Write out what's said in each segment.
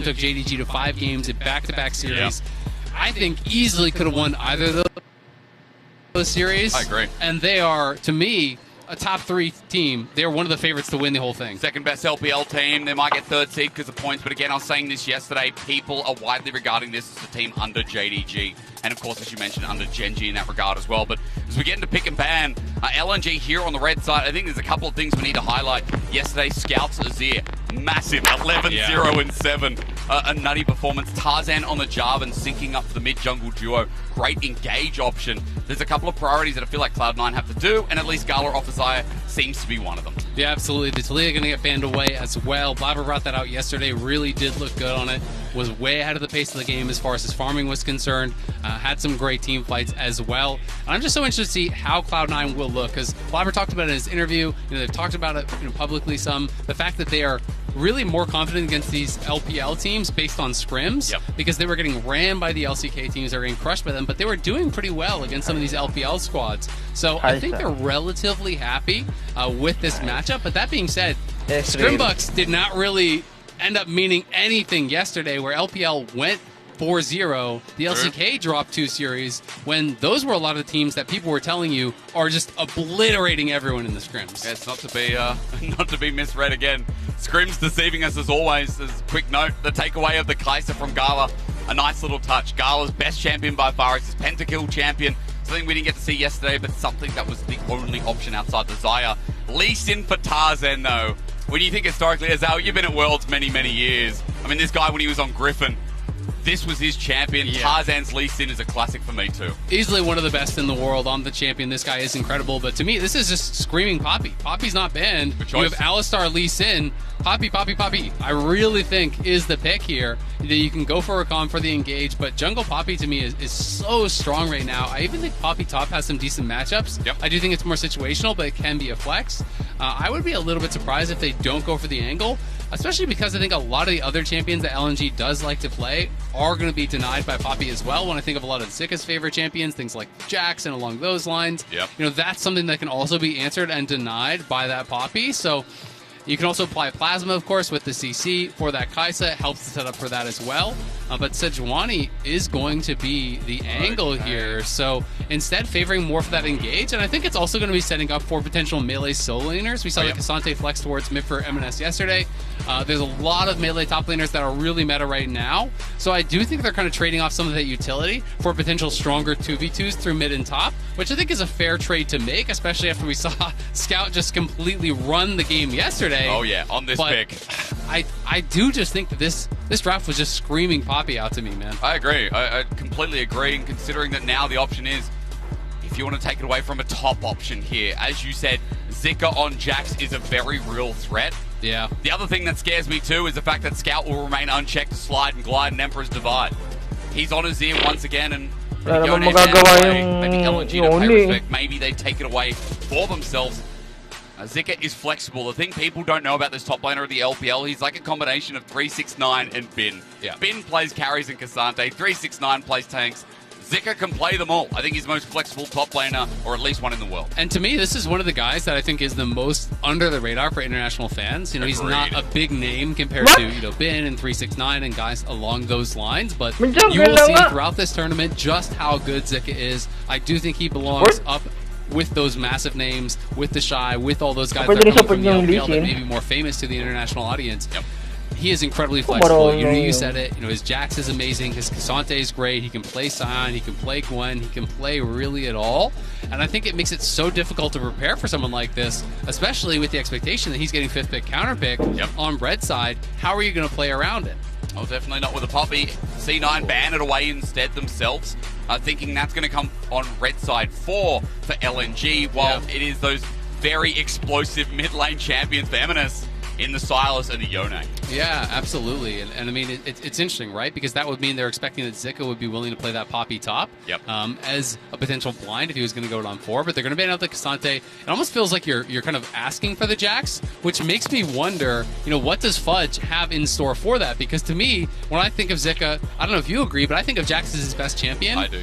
took JDG to 5 games in back-to-back series. I think easily could have won either of those series. I agree. And they are, to me, a top 3 team. They're one of the favorites to win the whole thing. Second best LPL team. They might get third seed because of points. But again, I was saying this yesterday. People are widely regarding this as a team under JDG. And of course, as you mentioned, under Genji in that regard as well. But as we get into pick and ban, LNG here on the red side, I think there's a couple of things we need to highlight. Yesterday, Scouts Azir, massive, 11-0 and 7. A nutty performance. Tarzan on the Jarvan syncing up for the mid-jungle duo. Great engage option. There's a couple of priorities that I feel like Cloud9 have to do, and at least Gala off Azir seems to be one of them. Yeah, absolutely. The Taliyah going to get banned away as well. Blabber brought that out yesterday. Really did look good on it. Was way ahead of the pace of the game as far as his farming was concerned. Had some great team fights as well. And I'm just so interested to see how Cloud9 will look, because Blabber talked about it in his interview. They've talked about it publicly some. The fact that they are really more confident against these LPL teams based on scrims, because they were getting ran by the LCK teams, they were getting crushed by them, but they were doing pretty well against some of these LPL squads. So I think they're relatively happy with this matchup. But that being said, Scrimbucks did not really end up meaning anything yesterday, where LPL went 4-0. The LCK dropped 2 series when those were a lot of teams that people were telling you are just obliterating everyone in the scrims. Yeah, it's not to be misread again. Scrims deceiving us as always. As a quick note, the takeaway of the Kai'Sa from Gala, a nice little touch. Gala's best champion by far is his pentakill champion. Something we didn't get to see yesterday, but something that was the only option outside the Xayah. Lee Sin for Tarzan, though. When you think historically, Azal, you've been at Worlds many, many years. I mean, this guy, when he was on Griffin, this was his champion. Tarzan's Lee Sin is a classic for me too. Easily one of the best in the world on the champion. This guy is incredible. But to me, this is just screaming Poppy. Poppy's not banned. You have Alistar, Lee Sin, Poppy, Poppy, Poppy. I really think is the pick here. That you can go for a con for the engage, but Jungle Poppy to me is so strong right now. I even think Poppy top has some decent matchups. I do think it's more situational, but it can be a flex. I would be a little bit surprised if they don't go for the angle, especially because I think a lot of the other champions that LNG does like to play are going to be denied by Poppy as well. When I think of a lot of Zika's favorite champions, things like Jax and along those lines, that's something that can also be answered and denied by that Poppy. So you can also apply Plasma, of course, with the CC for that Kai'Sa. It helps to set up for that as well. But Sejuani is going to be the angle here. So instead, favoring more for that engage. And I think it's also going to be setting up for potential melee solo laners. We saw the Cassante flex towards mid for M&S yesterday. There's a lot of melee top laners that are really meta right now. So I do think they're kind of trading off some of that utility for potential stronger 2v2s through mid and top, which I think is a fair trade to make, especially after we saw Scout just completely run the game yesterday. Oh yeah, on this pick. I do just think that this draft was just screaming Poppy out to me, man. I agree. I completely agree. And considering that now the option is, if you want to take it away from a top option here, as you said, Zika on Jax is a very real threat. Yeah. The other thing that scares me too is the fact that Scout will remain unchecked to slide and glide in Emperor's Divide. He's on his ear once again, and maybe LNG to pay respect. Maybe they take it away for themselves. Zika is flexible. The thing people don't know about this top laner of the LPL, he's like a combination of 369 and Bin. Bin plays carries and Cassante. 369 plays tanks. Zika can play them all. I think he's the most flexible top laner, or at least one in the world. And to me, this is one of the guys that I think is the most under the radar for international fans. He's not a big name compared to Bin and 369 and guys along those lines, but you will see throughout this tournament just how good Zika is. I do think he belongs up with those massive names, with the Shy, with all those guys that are coming from the LPL that may be more famous to the international audience. He is incredibly flexible. You said it. His Jax is amazing. His Cassante is great. He can play Sion. He can play Gwen. He can play really it all. And I think it makes it so difficult to prepare for someone like this, especially with the expectation that he's getting 5th pick counter pick on red side. How are you going to play around it? Oh, definitely not with a Poppy. C9 ban it away instead themselves, thinking that's going to come on red side 4 for LNG, while it is those very explosive mid lane champions for M&S in the Silas and the Yone. Yeah, absolutely. And I mean, it's interesting, right? Because that would mean they're expecting that Zika would be willing to play that Poppy top as a potential blind if he was going to go on 4. But they're going to ban out the Cassante. It almost feels like you're kind of asking for the Jax, which makes me wonder, what does Fudge have in store for that? Because to me, when I think of Zika, I don't know if you agree, but I think of Jax as his best champion. I do.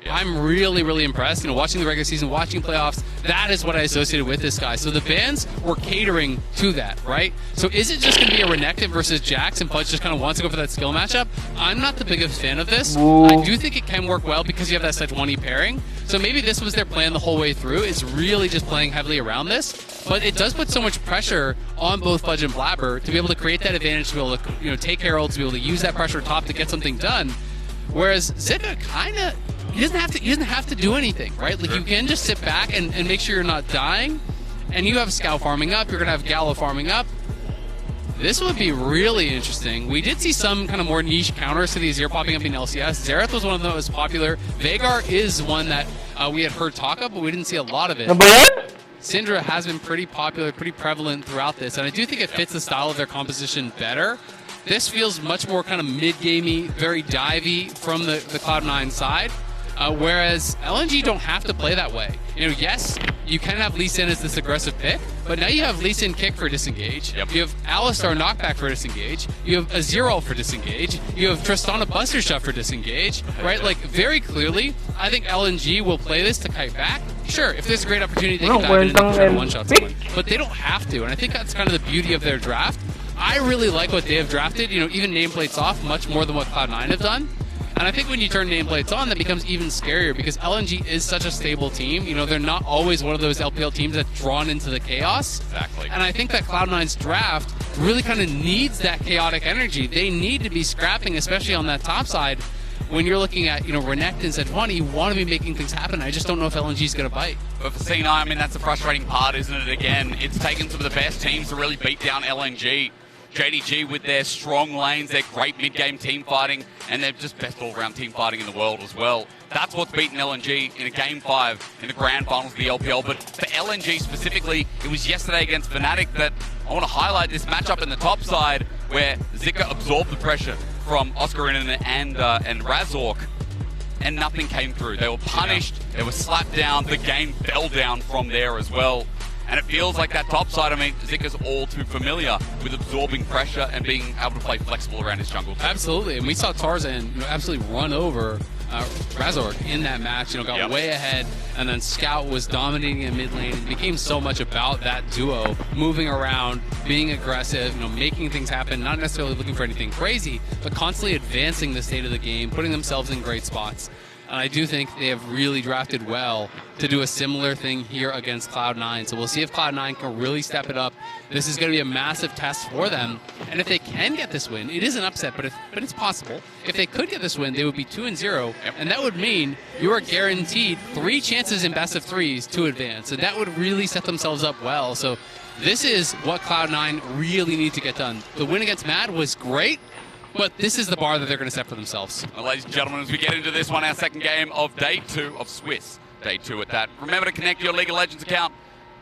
I'm really, really impressed. Watching the regular season, watching playoffs, that is what I associated with this guy. So the bans were catering to that, right? So is it just going to be a Renekton versus Jax and Fudge just kind of wants to go for that skill matchup? I'm not the biggest fan of this. I do think it can work well because you have that such 1E pairing. So maybe this was their plan the whole way through, is really just playing heavily around this. But it does put so much pressure on both Fudge and Blabber to be able to create that advantage, to be able to take Herald, to be able to use that pressure top to get something done. Whereas Zika kind of, he doesn't have to do anything, right? Like, you can just sit back and make sure you're not dying, and you have Scout farming up, you're going to have Gallo farming up. This would be really interesting. We did see some kind of more niche counters to these here popping up in LCS. Xerath was one of the most popular. Veigar is one that we had heard talk of, but we didn't see a lot of it. Syndra has been pretty popular, pretty prevalent throughout this, and I do think it fits the style of their composition better. This feels much more kind of mid-gamey, very divey from the Cloud9 side, whereas LNG don't have to play that way. Yes, you can have Lee Sin as this aggressive pick, but now you have Lee Sin kick for disengage. You have Alistar knockback for disengage. You have Azirol for disengage. You have Tristana Buster Shot for disengage, right? Like, very clearly, I think LNG will play this to kite back. Sure, if there's a great opportunity, they can dive in and try to one-shot someone, but they don't have to, and I think that's kind of the beauty of their draft. I really like what they have drafted, even nameplates off, much more than what Cloud9 have done. And I think when you turn nameplates on, that becomes even scarier because LNG is such a stable team. They're not always one of those LPL teams that's drawn into the chaos. Exactly. And I think that Cloud9's draft really kind of needs that chaotic energy. They need to be scrapping, especially on that top side. When you're looking at, Renekton's at 1, you want to be making things happen. I just don't know if LNG is going to bite. But for C9, that's the frustrating part, isn't it? Again, it's taken some of the best teams to really beat down LNG. JDG with their strong lanes, their great mid-game team fighting, and they're just best all-round team fighting in the world as well. That's what's beaten LNG in a Game 5 in the Grand Finals of the LPL. But for LNG specifically, it was yesterday against Fnatic that I want to highlight this matchup in the top side where Zika absorbed the pressure from Oscarina and Razork, and nothing came through. They were punished, they were slapped down, the game fell down from there as well. And it feels like that top side, Zika's all too familiar with absorbing pressure and being able to play flexible around his jungle too. Absolutely, and we saw Tarzan absolutely run over Razork in that match, got way ahead, and then Scout was dominating in mid lane. It became so much about that duo, moving around, being aggressive, making things happen, not necessarily looking for anything crazy, but constantly advancing the state of the game, putting themselves in great spots. And I do think they have really drafted well to do a similar thing here against Cloud9. So we'll see if Cloud9 can really step it up. This is going to be a massive test for them. And if they can get this win, it is an upset, but it's possible. If they could get this win, they would be 2-0. And that would mean you are guaranteed 3 chances in best of 3s to advance. And that would really set themselves up well. So this is what Cloud9 really need to get done. The win against Mad was great, but this is the bar that they're going to set for themselves. Well, ladies and gentlemen, as we get into this one, our second game of Day 2 of Swiss. Day 2 at that. Remember to connect your League of Legends account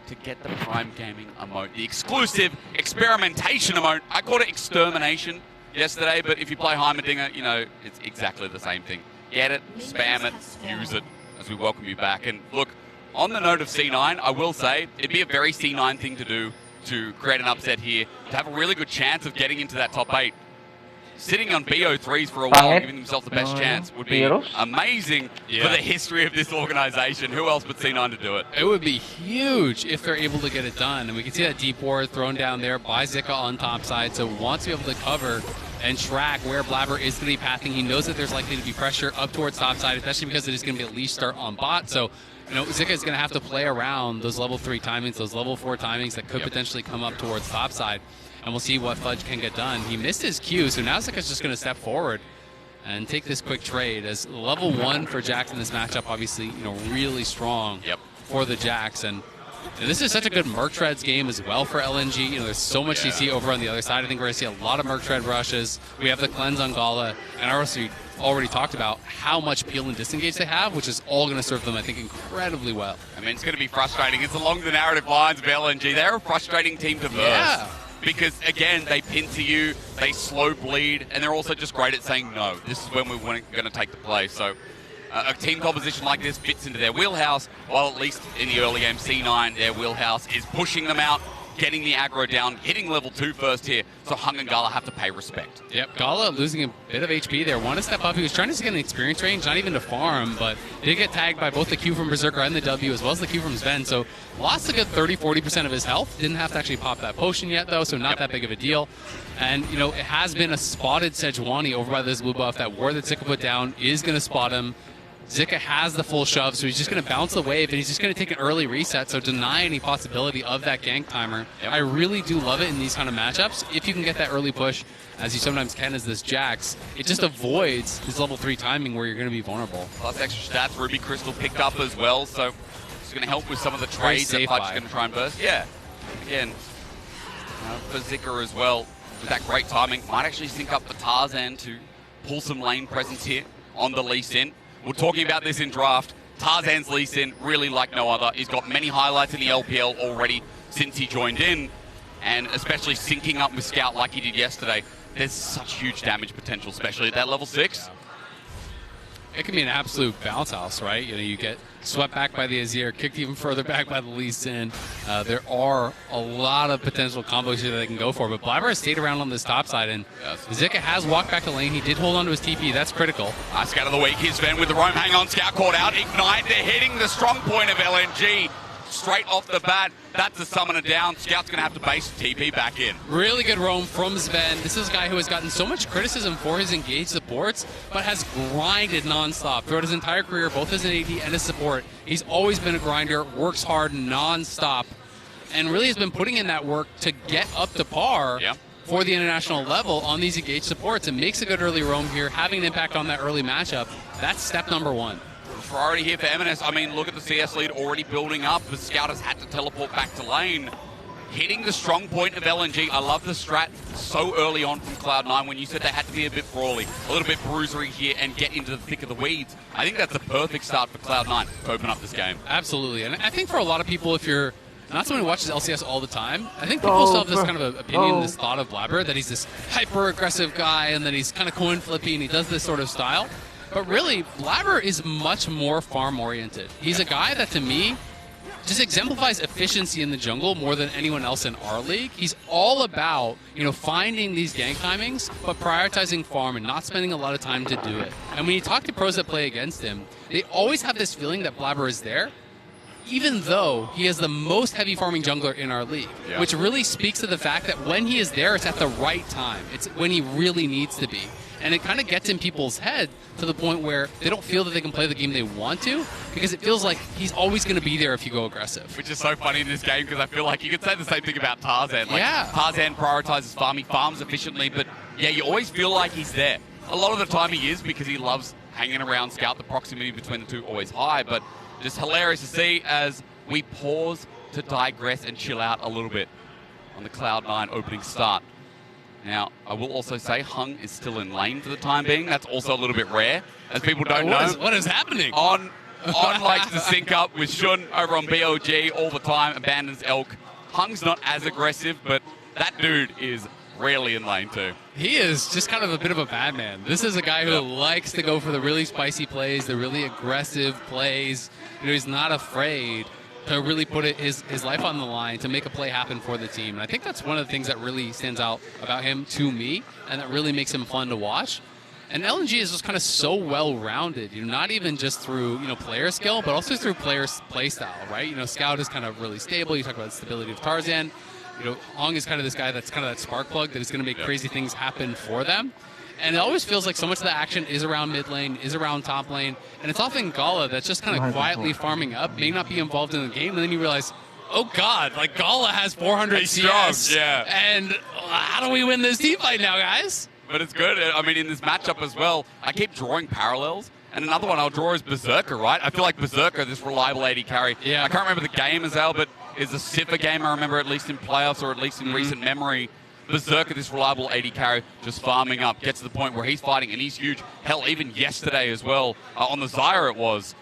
to get the Prime Gaming emote, the exclusive experimentation emote. I called it extermination yesterday, but if you play Heimerdinger, it's exactly the same thing. Get it, spam it, use it as we welcome you back. And look, on the note of C9, I will say it'd be a very C9 thing to do to create an upset here, to have a really good chance of getting into that top 8. Sitting on BO3s for a while and giving themselves the best chance would be amazing for the history of this organization. Who else but C9 to do it? It would be huge if they're able to get it done. And we can see that deep ward thrown down there by Zika on top side. So wants to be able to cover and track where Blabber is going to be pathing. He knows that there's likely to be pressure up towards top side, especially because it is going to be a leash start on bot. So Zika is going to have to play around those level 3 timings, those level 4 timings that could potentially come up towards top side. And we'll see what Fudge can get done. He missed his Q, so now Zika's just going to step forward and take this quick trade. As level 1 for Jax in this matchup, obviously, really strong for the Jax. And this is such a good Merc Treads game as well for LNG. There's so much CC over on the other side. I think we're going to see a lot of Merc Tread rushes. We have the cleanse on Gala, and obviously already talked about how much peel and disengage they have, which is all going to serve them, I think, incredibly well. It's going to be frustrating. It's along the narrative lines of LNG. They're a frustrating team to verse. Yeah. Because, again, they pin to you, they slow bleed, and they're also just great at saying no. This is when we're going to take the play. So a team composition like this fits into their wheelhouse, while at least in the early game, C9, their wheelhouse is pushing them out, getting the aggro down, hitting level 2 first here. So Hung and Gala have to pay respect. Yep, Gala losing a bit of HP there. Want to step up. He was trying to get an experience range, not even to farm, but did get tagged by both the Q from Berserker and the W, as well as the Q from Sven. So lost a good 30-40% of his health. Didn't have to actually pop that potion yet, though, so not that big of a deal. And, you know, it has been a spotted Sejuani over by this blue buff. That ward that Zika put down is going to spot him. Zika has the full shove, so he's just going to bounce the wave, and he's just going to take an early reset, so deny any possibility of that gank timer. Yep. I really do love it in these kind of matchups. If you can get that early push, as you sometimes can as this Jax, it just avoids his level 3 timing where you're going to be vulnerable. Plus extra stats, Ruby Crystal picked up as well, so it's going to help with some of the trades that Pudge is going to try and burst. Yeah, again, for Zika as well, with that great timing, might actually sync up for Tarzan to pull some lane presence here on the Lee Sin. We're talking about this in draft. Tarzan's Lee Sin, really like no other. He's got many highlights in the LPL already since he joined in, and especially syncing up with Scout like he did yesterday. There's such huge damage potential, especially at that level 6. It can be an absolute bounce house, right? You know, you get swept back by the Azir, kicked even further back by the Lee Sin. There are a lot of potential combos here that they can go for, but Blabber has stayed around on this top side, and Zika has walked back to lane. He did hold on to his TP. That's critical. Scout of the week, here's Sven with the roam. Hang on, Scout caught out. Ignite, they're hitting the strong point of LNG. Straight off the bat, that's a summoner down. Scout's going to have to base TP back in. Really good roam from Sven. This is a guy who has gotten so much criticism for his engaged supports, but has grinded nonstop throughout his entire career, both as an AD and a support. He's always been a grinder, works hard nonstop, and really has been putting in that work to get up to par for the international level on these engaged supports, and makes a good early roam here, having an impact on that early matchup. That's step number 1. Priority here for M&S. I mean, look at the CS lead already building up. The Scout has had to teleport back to lane. Hitting the strong point of LNG. I love the strat so early on from Cloud9 when you said they had to be a bit brawly, a little bit bruisery here and get into the thick of the weeds. I think that's the perfect start for Cloud9 to open up this game. Absolutely. And I think for a lot of people, if you're not someone who watches LCS all the time, I think people still have this kind of opinion, this thought of Blabber, that he's this hyper-aggressive guy and that he's kind of coin-flippy and he does this sort of style. But really, Blabber is much more farm-oriented. He's a guy that, to me, just exemplifies efficiency in the jungle more than anyone else in our league. He's all about, you know, finding these gank timings, but prioritizing farm and not spending a lot of time to do it. And when you talk to pros that play against him, they always have this feeling that Blabber is there, even though he is the most heavy farming jungler in our league, which really speaks to the fact that when he is there, it's at the right time. It's when he really needs to be. And it kind of gets in people's head to the point where they don't feel that they can play the game they want to, because it feels like he's always going to be there if you go aggressive. Which is so funny in this game, because I feel like you could say the same thing about Tarzan. Like, Tarzan prioritizes farm, he farms efficiently, but yeah, you always feel like he's there. A lot of the time he is, because he loves hanging around Scout. The proximity between the two always high, but just hilarious to see as we pause to digress and chill out a little bit on the Cloud9 opening start. Now, I will also say Hung is still in lane for the time being. That's also a little bit rare, as people don't know. What is happening? On likes to sync up with Shun over on BOG all the time, abandons Elk. Hung's not as aggressive, but that dude is rarely in lane too. He is just kind of a bit of a madman. This is a guy who likes to go for the really spicy plays, the really aggressive plays. You know, he's not afraid to really put his life on the line to make a play happen for the team. And I think that's one of the things that really stands out about him to me, and that really makes him fun to watch. And LNG is just kind of so well-rounded, you know, not even just through, you know, player skill, but also through player play style, right? You know, Scout is kind of really stable. You talk about the stability of Tarzan. You know, Hong is kind of this guy that's kind of that spark plug that is going to make crazy things happen for them. And it always feels like so much of the action is around mid lane, is around top lane, and it's often Gala that's just kind of quietly farming up, may not be involved in the game, and then you realize, oh god, like Gala has 400 CS, and how do we win this team fight now, guys? But it's good. I mean, in this matchup as well, I keep drawing parallels. And another one I'll draw is Berserker, right? I feel like Berserker, this reliable AD carry. I can't remember the game as well, but it's a Siffer game I remember, at least in playoffs or at least in recent memory. Berserker, this reliable AD carry, just farming up, gets to the point where he's fighting and he's huge. Hell, even yesterday as well, on the Zyra it was,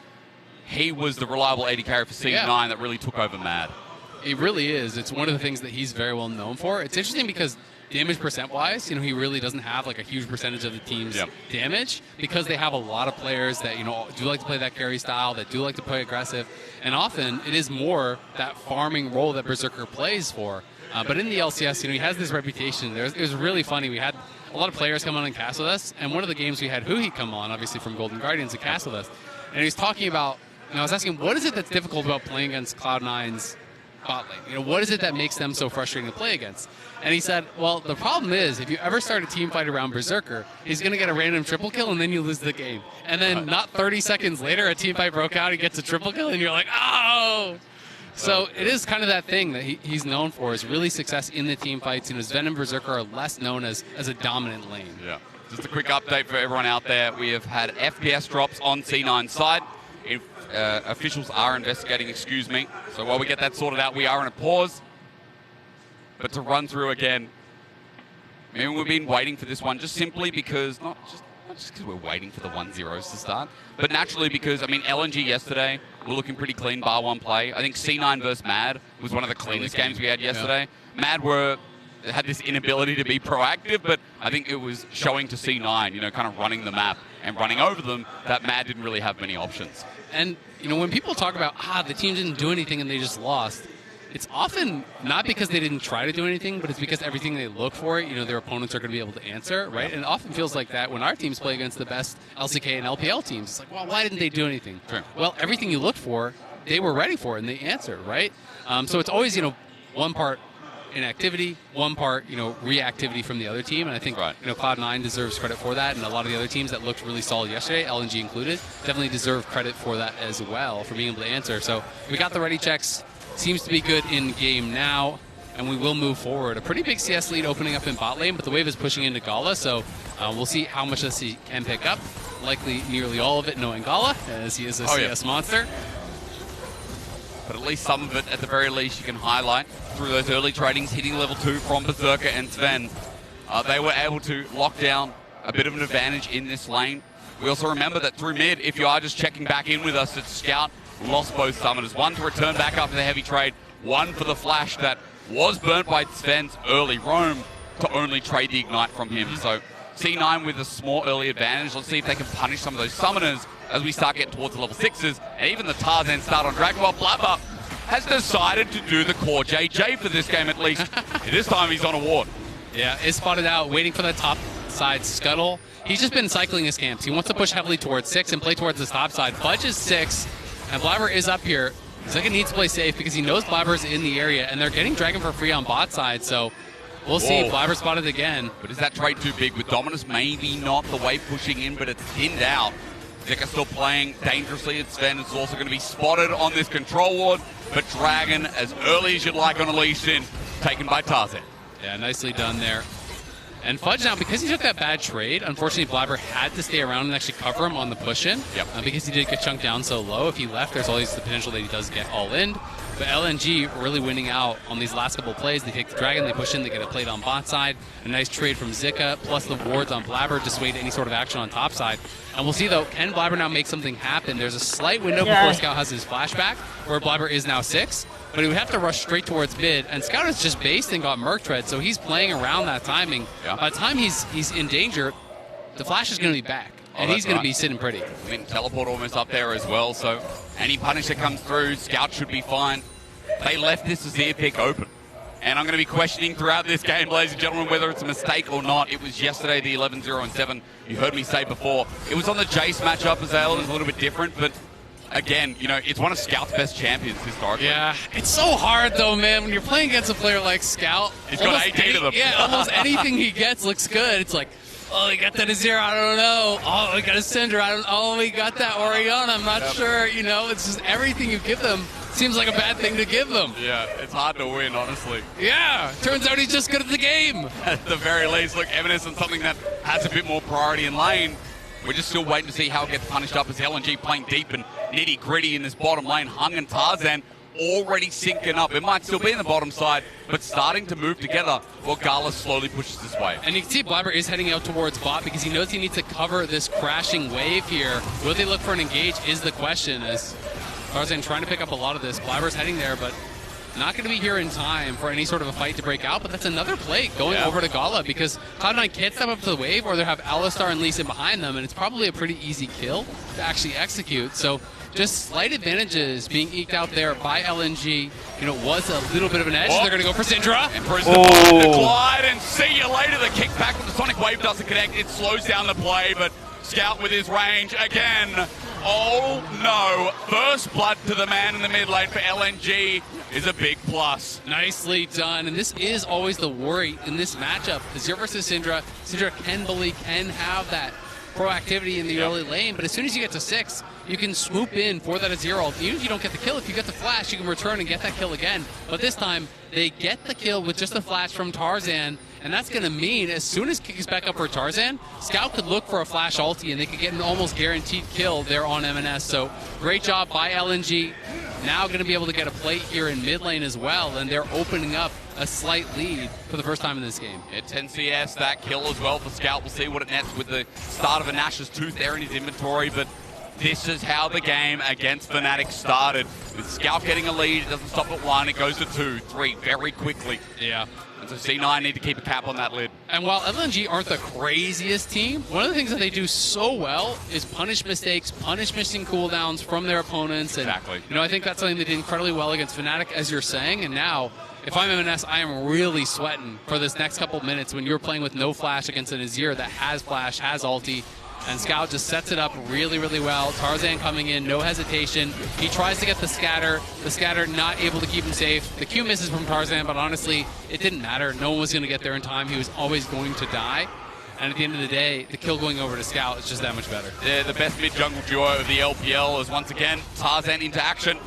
he was the reliable AD carry for C9 that really took over Mad. It really is. It's one of the things that he's very well known for. It's interesting because damage percent-wise, he really doesn't have like a huge percentage of the team's damage because they have a lot of players that, do like to play that carry style, that do like to play aggressive, and often it is more that farming role that Berserker plays for. But in the LCS, he has this reputation. It was really funny. We had a lot of players come on and cast with us, and one of the games we had Huhi come on, obviously from Golden Guardians, to cast with us, and he was talking about, I was asking him, what is it that's difficult about playing against Cloud9's bot lane? What is it that makes them so frustrating to play against? And he said, well, the problem is, if you ever start a team fight around Berserker, he's going to get a random triple kill, and then you lose the game. And then not 30 seconds later, a team fight broke out, he gets a triple kill, and you're like, oh! So it is kind of that thing that he's known for, is really success in the team fights. His Ven and Berserker are less known as a dominant lane. Yeah. Just a quick update for everyone out there. We have had FPS drops on C9's side. Officials are investigating, excuse me. So while we get that sorted out, we are in a pause. But to run through again, we've been waiting for this one just simply because, not just because we're waiting for the 1-0s to start, but naturally because, LNG yesterday were looking pretty clean, bar one play. I think C9 versus Mad was one of the cleanest games we had yesterday. Yeah. Mad had this inability to be proactive, but I think it was showing to C9, kind of running the map and running over them, that Mad didn't really have many options. And, when people talk about, the team didn't do anything and they just lost, it's often not because they didn't try to do anything, but it's because everything they look for, their opponents are going to be able to answer, right? And it often feels like that when our teams play against the best LCK and LPL teams. It's like, well, why didn't they do anything? Sure. Well, everything you looked for, they were ready for, and they answered, right? So it's always, one part inactivity, one part, reactivity from the other team. And I think, Cloud9 deserves credit for that. And a lot of the other teams that looked really solid yesterday, LNG included, definitely deserve credit for that as well, for being able to answer. So we got the ready checks. Seems to be good in game now, and we will move forward. A pretty big CS lead opening up in bot lane, but the wave is pushing into Gala, so we'll see how much this he can pick up. Likely nearly all of it knowing Gala, as he is a CS monster. But at least some of it, at the very least, you can highlight through those early tradings, hitting level 2 from Berserker and Sven. They were able to lock down a bit of an advantage in this lane. We also remember that through mid, if you are just checking back in with us, it's Scout, lost both summoners. One to return back after the heavy trade, one for the flash that was burnt by Sven's early roam to only trade the ignite from him. So C9 with a small early advantage. Let's see if they can punish some of those summoners as we start getting towards the level 6s. And even the Tarzan start on Dragon Ball. Blabber has decided to do the core JJ for this game at least. This time he's on a ward. Yeah, is spotted out, waiting for the top side scuttle. He's just been cycling his camps. He wants to push heavily towards 6 and play towards this top side. Fudge is 6. And Blabber is up here. Zika needs to play safe because he knows Blabber's in the area, and they're getting Dragon for free on bot side, so we'll see. Blabber spotted again. But is that trade too big? With Dominus maybe not the way pushing in, but it's thinned out. Zika still playing dangerously. And Sven is also going to be spotted on this control ward, but Dragon, as early as you'd like on a Lee Sin, taken by Tarzan. Yeah, nicely done there. And Fudge now, because he took that bad trade, unfortunately Blabber had to stay around and actually cover him on the push-in. Yep. Because he did get chunked down so low. If he left, there's always the potential that he does get all in. But LNG really winning out on these last couple of plays. They take the Dragon, they push in, they get a plate on bot side. A nice trade from Zika, plus the wards on Blabber dissuade any sort of action on top side. And we'll see, though, can Blabber now make something happen? There's a slight window before Scout has his flashback, where Blabber is now 6. But he would have to rush straight towards mid, and Scout is just based and got Merc Tread, so he's playing around that timing. Yeah. By the time he's in danger, the Flash is going to be back, and he's going to be sitting pretty. Teleport almost up there as well, so any punish that comes through, Scout should be fine. They left this Azir pick open. And I'm going to be questioning throughout this game, ladies and gentlemen, whether it's a mistake or not. It was yesterday, the 11-0 and 7. You heard me say before. It was on the Jace matchup as well. It was a little bit different, but again, it's one of Scout's best champions historically. Yeah, it's so hard though, man, when you're playing against a player like Scout. He's got 18 of them. Yeah, almost anything he gets looks good. It's like, oh, he got that Azir, I don't know. Oh, we got a Cinder, we got that Orion, I'm not sure. It's just everything you give them seems like a bad thing to give them. Yeah, it's hard to win, honestly. Yeah, turns out he's just good at the game. At the very least, look, Evanescence on something that has a bit more priority in lane. We're just still waiting to see how it gets punished up as LNG playing deep and nitty-gritty in this bottom lane. Hung and Tarzan already syncing up. It might still be in the bottom side, but starting to move together while Gala slowly pushes this way. And you can see Blabber is heading out towards bot because he knows he needs to cover this crashing wave here. Will they look for an engage is the question, as Tarzan trying to pick up a lot of this. Blabber's heading there, but not going to be here in time for any sort of a fight to break out, but that's another play going over to Gala because Cloud9 can't step up to the wave, or they have Alistar and Lee Sin behind them, and it's probably a pretty easy kill to actually execute. So just slight advantages being eked out there by LNG. You know, was a little bit of an edge. They're going to go for Syndra. And the glide, and see you later. The kick back with the Sonic Wave doesn't connect. It slows down the play, but Scout with his range again. Oh no, first blood to the man in the mid lane for LNG is a big plus. Nicely done, and this is always the worry in this matchup. 0 versus Syndra. Syndra can have that proactivity in the early lane, but as soon as you get to 6, you can swoop in for that 0. Even if you don't get the kill, if you get the flash, you can return and get that kill again. But this time, they get the kill with just a flash from Tarzan, and that's going to mean as soon as kick is back up for Tarzan, Scout could look for a flash ulti, and they could get an almost guaranteed kill there on MNS. So great job by LNG. Now going to be able to get a plate here in mid lane as well, and they're opening up a slight lead for the first time in this game. Yeah, 10 CS, that kill as well for Scout. We'll see what it nets with the start of a Nash's Tooth there in his inventory, but this is how the game against Fnatic started. With Scout getting a lead, it doesn't stop at 1, it goes to 2, 3 very quickly. Yeah. And so C9 need to keep a cap on that lid. And while LNG aren't the craziest team, one of the things that they do so well is punish mistakes, punish missing cooldowns from their opponents. And, exactly. You know, I think that's something they did incredibly well against Fnatic, as you're saying. And now, if I'm MNS, I am really sweating for this next couple of minutes when you're playing with no flash against an Azir that has flash, has ulti. And Scout just sets it up really, really well. Tarzan coming in, no hesitation. He tries to get the scatter. The scatter not able to keep him safe. The Q misses from Tarzan, but honestly, it didn't matter. No one was going to get there in time. He was always going to die. And at the end of the day, the kill going over to Scout is just that much better. They're the best mid-jungle duo of the LPL as once again, Tarzan into action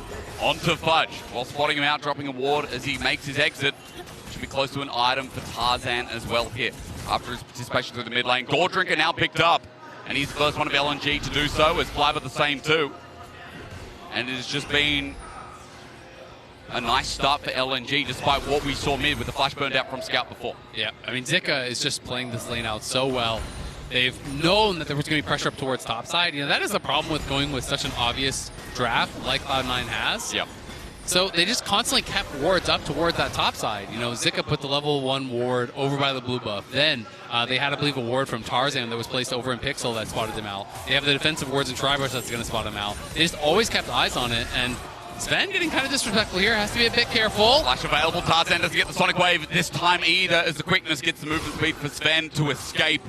onto Fudge. While spotting him out, dropping a ward as he makes his exit. Should be close to an item for Tarzan as well here. After his participation through the mid lane. Gore Drinker now picked up. And he's the first one of LNG to do so, as Flav the same too. And it has just been a nice start for LNG, despite what we saw mid with the flash burned out from Scout before. Yeah, I mean, Zika is just playing this lane out so well. They've known that there was going to be pressure up towards topside. You know, that is the problem with going with such an obvious draft like Cloud9 has. Yep. So they just constantly kept wards up towards that top side. You know, Zika put the level 1 ward over by the blue buff. Then they had, I believe, a ward from Tarzan that was placed over in Pixel that spotted him out. They have the defensive wards in Tribush that's going to spot him out. They just always kept eyes on it, and Sven getting kind of disrespectful here. Has to be a bit careful. Flash available. Tarzan doesn't get the Sonic Wave this time either, as the quickness gets the movement speed for Sven to escape.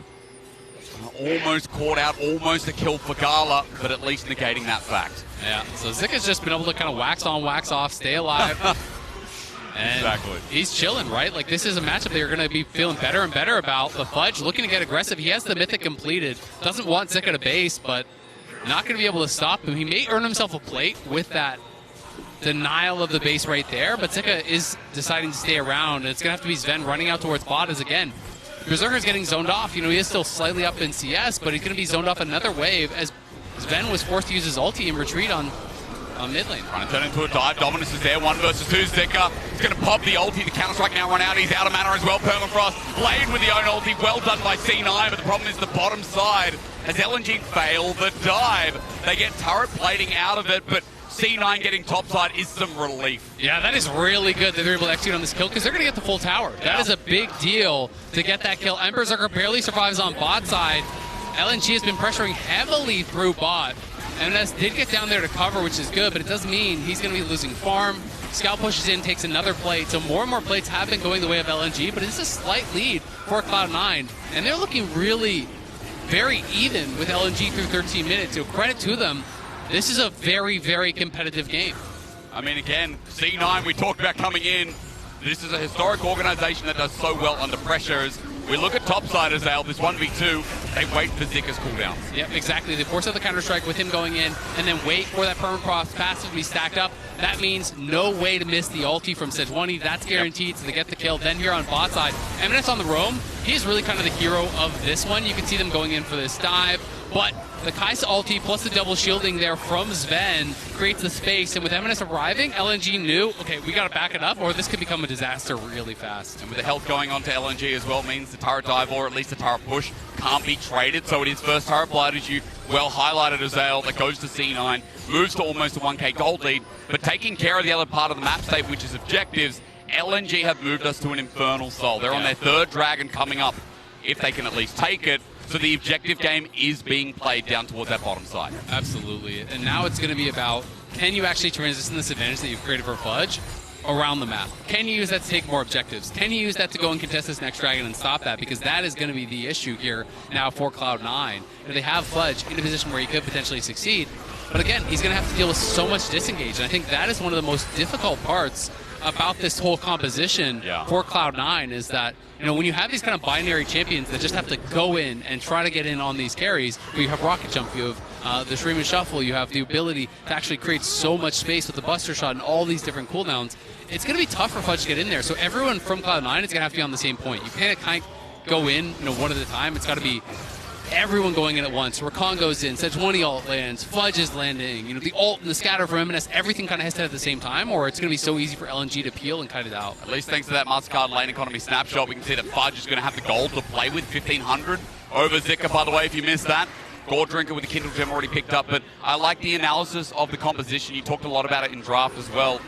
Almost caught out, almost a kill for Gala, but at least negating that fact. Yeah, so Zika's just been able to kind of wax on, wax off, stay alive. And exactly. He's chilling, right? Like, this is a matchup that you're going to be feeling better and better about. The Fudge looking to get aggressive. He has the Mythic completed. Doesn't want Zika to base, but not going to be able to stop him. He may earn himself a plate with that denial of the base right there, but Zika is deciding to stay around. And it's going to have to be Sven running out towards bot as, again, Berserker's getting zoned off. You know, he is still slightly up in CS, but he's going to be zoned off another wave as Sven was forced to use his ulti and retreat on mid lane. Trying to turn into a dive. Dominus is there. 1 versus 2. Zika is going to pop the ulti. The Counter-Strike now run out. He's out of mana as well. Permafrost laid with the own ulti. Well done by C9, but the problem is the bottom side. Has LNG failed the dive? They get turret plating out of it, but C9 getting topside is some relief. Yeah, that is really good that they're able to execute on this kill because they're going to get the full tower. That is a big deal to get that kill. Berserker barely survives on bot side. LNG has been pressuring heavily through bot. MNS did get down there to cover, which is good, but it does mean he's going to be losing farm. Scout pushes in, takes another plate, so more and more plates have been going the way of LNG, but it's a slight lead for Cloud9, and they're looking really very even with LNG through 13 minutes, so credit to them. This is a very, very competitive game. I mean, again, C9, we talked about coming in. This is a historic organization that does so well under pressure. As we look at topside as this 1v2, they wait for Zika's cooldowns. Yep, exactly. They force out the Counter-Strike with him going in, and then wait for that Permafrost passive to be stacked up. That means no way to miss the ulti from Sejuani. That's guaranteed, so they get the kill. Then here on bot side, MNS on the roam, He's really kind of the hero of this one. You can see them going in for this dive, but the Kai'Sa ulti plus the double shielding there from Sven creates the space, and with M&S arriving, LNG knew, okay, we got to back it up, or this could become a disaster really fast. And with the health going on to LNG as well, means the turret dive, or at least the turret push, can't be traded, so it is first turret blood, as you well highlighted, Azale, that goes to C9, moves to almost a 1k gold lead, but taking care of the other part of the map state, which is objectives, LNG have moved us to an Infernal Soul. They're on their third dragon coming up, if they can at least take it. So the objective game is being played down towards that bottom side. Absolutely. And now it's going to be about, can you actually transition this advantage that you've created for Fudge around the map? Can you use that to take more objectives? Can you use that to go and contest this next dragon and stop that? Because that is going to be the issue here now for Cloud9. If they have Fudge in a position where he could potentially succeed, but again, he's going to have to deal with so much disengage. And I think that is one of the most difficult parts about this whole composition for Cloud9 is that, you know, when you have these kind of binary champions that just have to go in and try to get in on these carries, where you have Rocket Jump, you have the Shreem and Shuffle, you have the ability to actually create so much space with the Buster Shot and all these different cooldowns, it's going to be tough for Fudge to get in there. So everyone from Cloud9 is going to have to be on the same point. You can't kind of go in, you know, one at a time. It's got to be everyone going in at once. Rakan goes in, Sejuani ult lands, Fudge is landing, you know, the ult and the scatter from M&S, everything kind of has to hit at the same time, or it's going to be so easy for LNG to peel and cut it out. At least thanks to that MasterCard lane economy snapshot, we can see that Fudge is going to have the gold to play with, 1,500 over Zika, by the way, if you missed that. Gold Drinker with the Kindle Gem already picked up, but I like the analysis of the composition. You talked a lot about it in draft as well.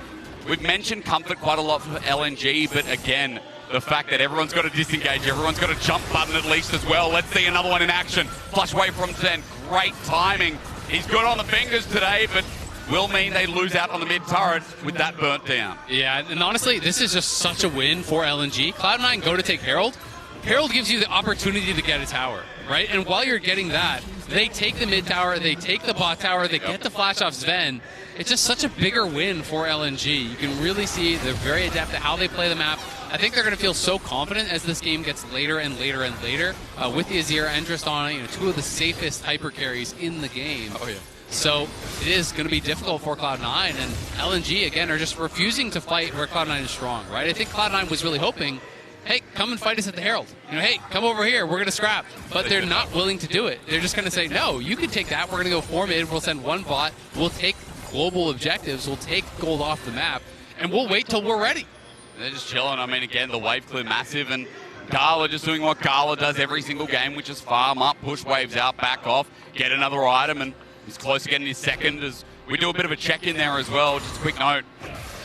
We've mentioned comfort quite a lot for LNG, but again, the fact that everyone's got to disengage, everyone's got a jump button at least as well. Let's see another one in action. Flush away from Zen. Great timing. He's good on the fingers today, but will mean they lose out on the mid turret with that burnt down. Yeah, and honestly, this is just such a win for LNG. Cloud9 go to take Herald. Herald gives you the opportunity to get a tower, right? And while you're getting that, they take the mid tower, they take the bot tower, they get the flash off Sven. It's just such a bigger win for LNG. You can really see they're very adept at how they play the map. I think they're going to feel so confident as this game gets later and later and later with the Azir and Tristana, you know, two of the safest hyper carries in the game. Oh, yeah. So it is going to be difficult for Cloud9, and LNG, again, are just refusing to fight where Cloud9 is strong, right? I think Cloud9 was really hoping, hey, come and fight us at the Herald. You know, hey, come over here, we're going to scrap. But they're not willing to do it. They're just going to say, no, you can take that, we're going to go 4 mid, we'll send 1 bot, we'll take global objectives, we'll take gold off the map, and we'll wait till we're ready. They're just chilling. I mean, again, the wave clear massive, and Gala just doing what Gala does every single game, which is farm up, push waves out, back off, get another item, and he's close to getting his second. As we do a bit of a check-in there as well. Just a quick note.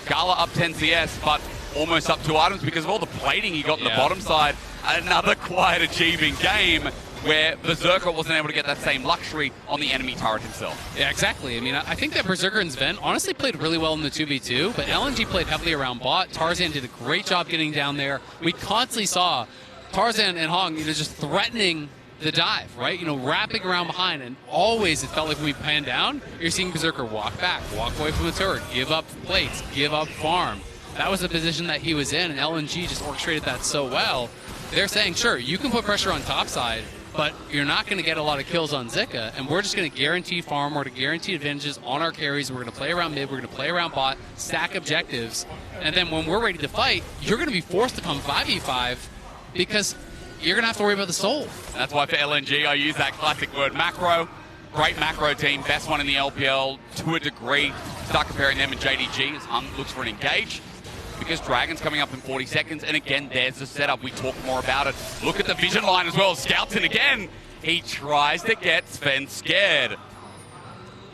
Gala up 10 CS, but almost up 2 items because of all the plating he got in the bottom side. Another quite achieving game where Berserker wasn't able to get that same luxury on the enemy turret himself. Yeah, exactly. I mean, I think that Berserker and Sven honestly played really well in the 2v2, but LNG played heavily around bot. Tarzan did a great job getting down there. We constantly saw Tarzan and Hong, you know, just threatening the dive, right? You know, wrapping around behind, and always it felt like when we panned down, you're seeing Berserker walk back, walk away from the turret, give up plates, give up farm. That was the position that he was in, and LNG just orchestrated that so well. They're saying, sure, you can put pressure on top side, but you're not going to get a lot of kills on Zika, and we're just going to guarantee farm, we're going to guarantee advantages on our carries, we're going to play around mid, we're going to play around bot, stack objectives, and then when we're ready to fight, you're going to be forced to come 5v5 because you're going to have to worry about the soul. And that's why for LNG, I use that classic word, macro. Great macro team, best one in the LPL to a degree. Start comparing them and JDG as Hung looks for an engage, because Dragon's coming up in 40 seconds, and again, there's the setup. We talk more about it. Look at the vision line as well. Scouts in again. He tries to get Sven scared.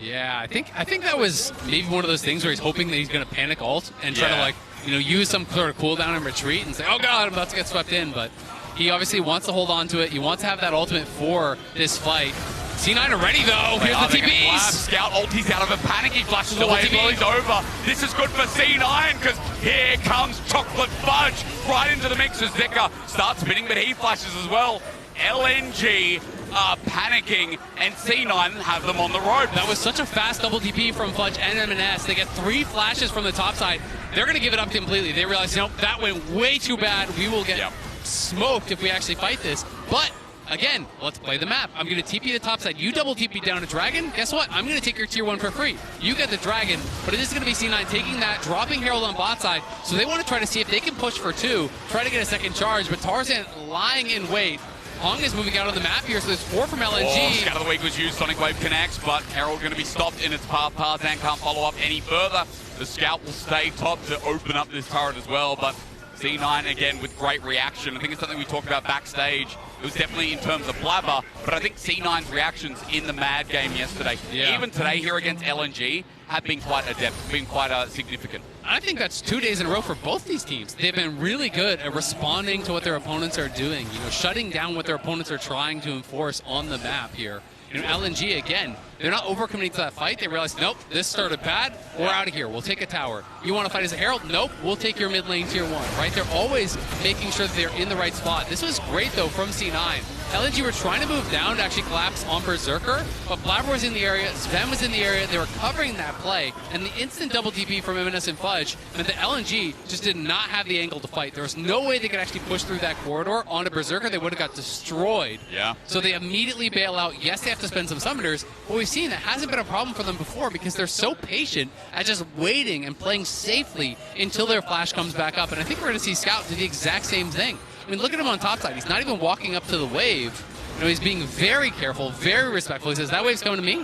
Yeah, I think that was maybe one of those things where he's hoping that he's going to panic ult and try to, like, you know, use some sort of cooldown and retreat and say, oh god, I'm about to get swept in. But he obviously wants to hold on to it. He wants to have that ultimate for this fight. C9 are ready, though. Here's the TPs. Scout ulti's out of a panic. He flashes away. He's over. This is good for C9 because here comes Chocolate Fudge right into the mix as Zika starts spinning, but he flashes as well. LNG are panicking, and C9 have them on the road. That was such a fast double TP from Fudge and M&S. They get 3 flashes from the top side. They're going to give it up completely. They realize, you know, that went way too bad. We will get smoked if we actually fight this. But again, let's play the map. I'm going to TP the top side. You double TP down to Dragon. Guess what? I'm going to take your tier 1 for free. You get the Dragon, but it is going to be C9 taking that, dropping Herald on bot side. So they want to try to see if they can push for 2, try to get a second charge, but Tarzan lying in wait. Hong is moving out of the map here, so there's 4 from LNG. Oh, Scout of the Week was used, Sonic Wave connects, but Herald going to be stopped in its path. Tarzan can't follow up any further. The Scout will stay top to open up this turret as well, but C9 again with great reaction. I think it's something we talked about backstage. It was definitely in terms of blabber, but I think C9's reactions in the Mad game yesterday, even today here against LNG, have been quite adept, been quite significant. I think that's 2 days in a row for both these teams. They've been really good at responding to what their opponents are doing, shutting down what their opponents are trying to enforce on the map here. LNG, again, they're not overcommitting to that fight. They realize, nope, this started bad. We're out of here. We'll take a tower. You want to fight as a Herald? Nope, we'll take your mid lane tier 1, right? They're always making sure that they're in the right spot. This was great, though, from C9. LNG were trying to move down to actually collapse on Berserker, but Blabber was in the area, Sven was in the area, they were covering that play, and the instant double TP from MNS and Fudge meant that LNG just did not have the angle to fight. There was no way they could actually push through that corridor onto Berserker. They would have got destroyed. Yeah. So they immediately bail out. Yes, they have to spend some summoners, but we've seen that hasn't been a problem for them before because they're so patient at just waiting and playing safely until their flash comes back up. And I think we're going to see Scout do the exact same thing. I mean, look at him on top side. He's not even walking up to the wave. He's being very careful, very respectful. He says, that wave's coming to me.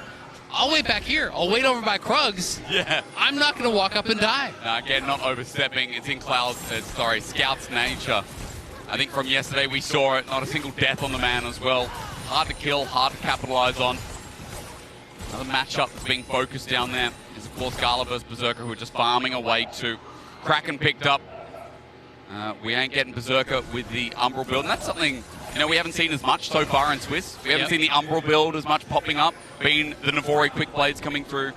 I'll wait back here. I'll wait over by Krugs. Yeah. I'm not going to walk up and die. No, again, not overstepping. It's in Scout's nature. I think from yesterday we saw it. Not a single death on the man as well. Hard to kill, hard to capitalize on. Another matchup that's being focused down there is, of course, Gala versus Berserker, who are just farming away to Kraken picked up. We ain't getting Berserker with the Umbral build, and that's something we haven't seen as much so far in Swiss. We haven't seen the Umbral build as much popping up, being the Navori quick blades coming through,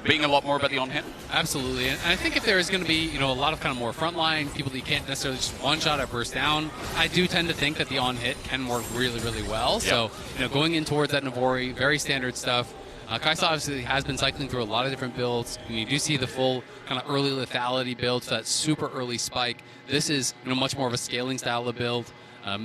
being a lot more about the on-hit. Absolutely, and I think if there is going to be a lot of kind of more frontline, people that you can't necessarily just one-shot at burst down, I do tend to think that the on-hit can work really, really well. Yep. So, going in towards that Navori, very standard stuff. Kaisa obviously has been cycling through a lot of different builds. You do see the full kind of early lethality build, so that super early spike. This is much more of a scaling style of build.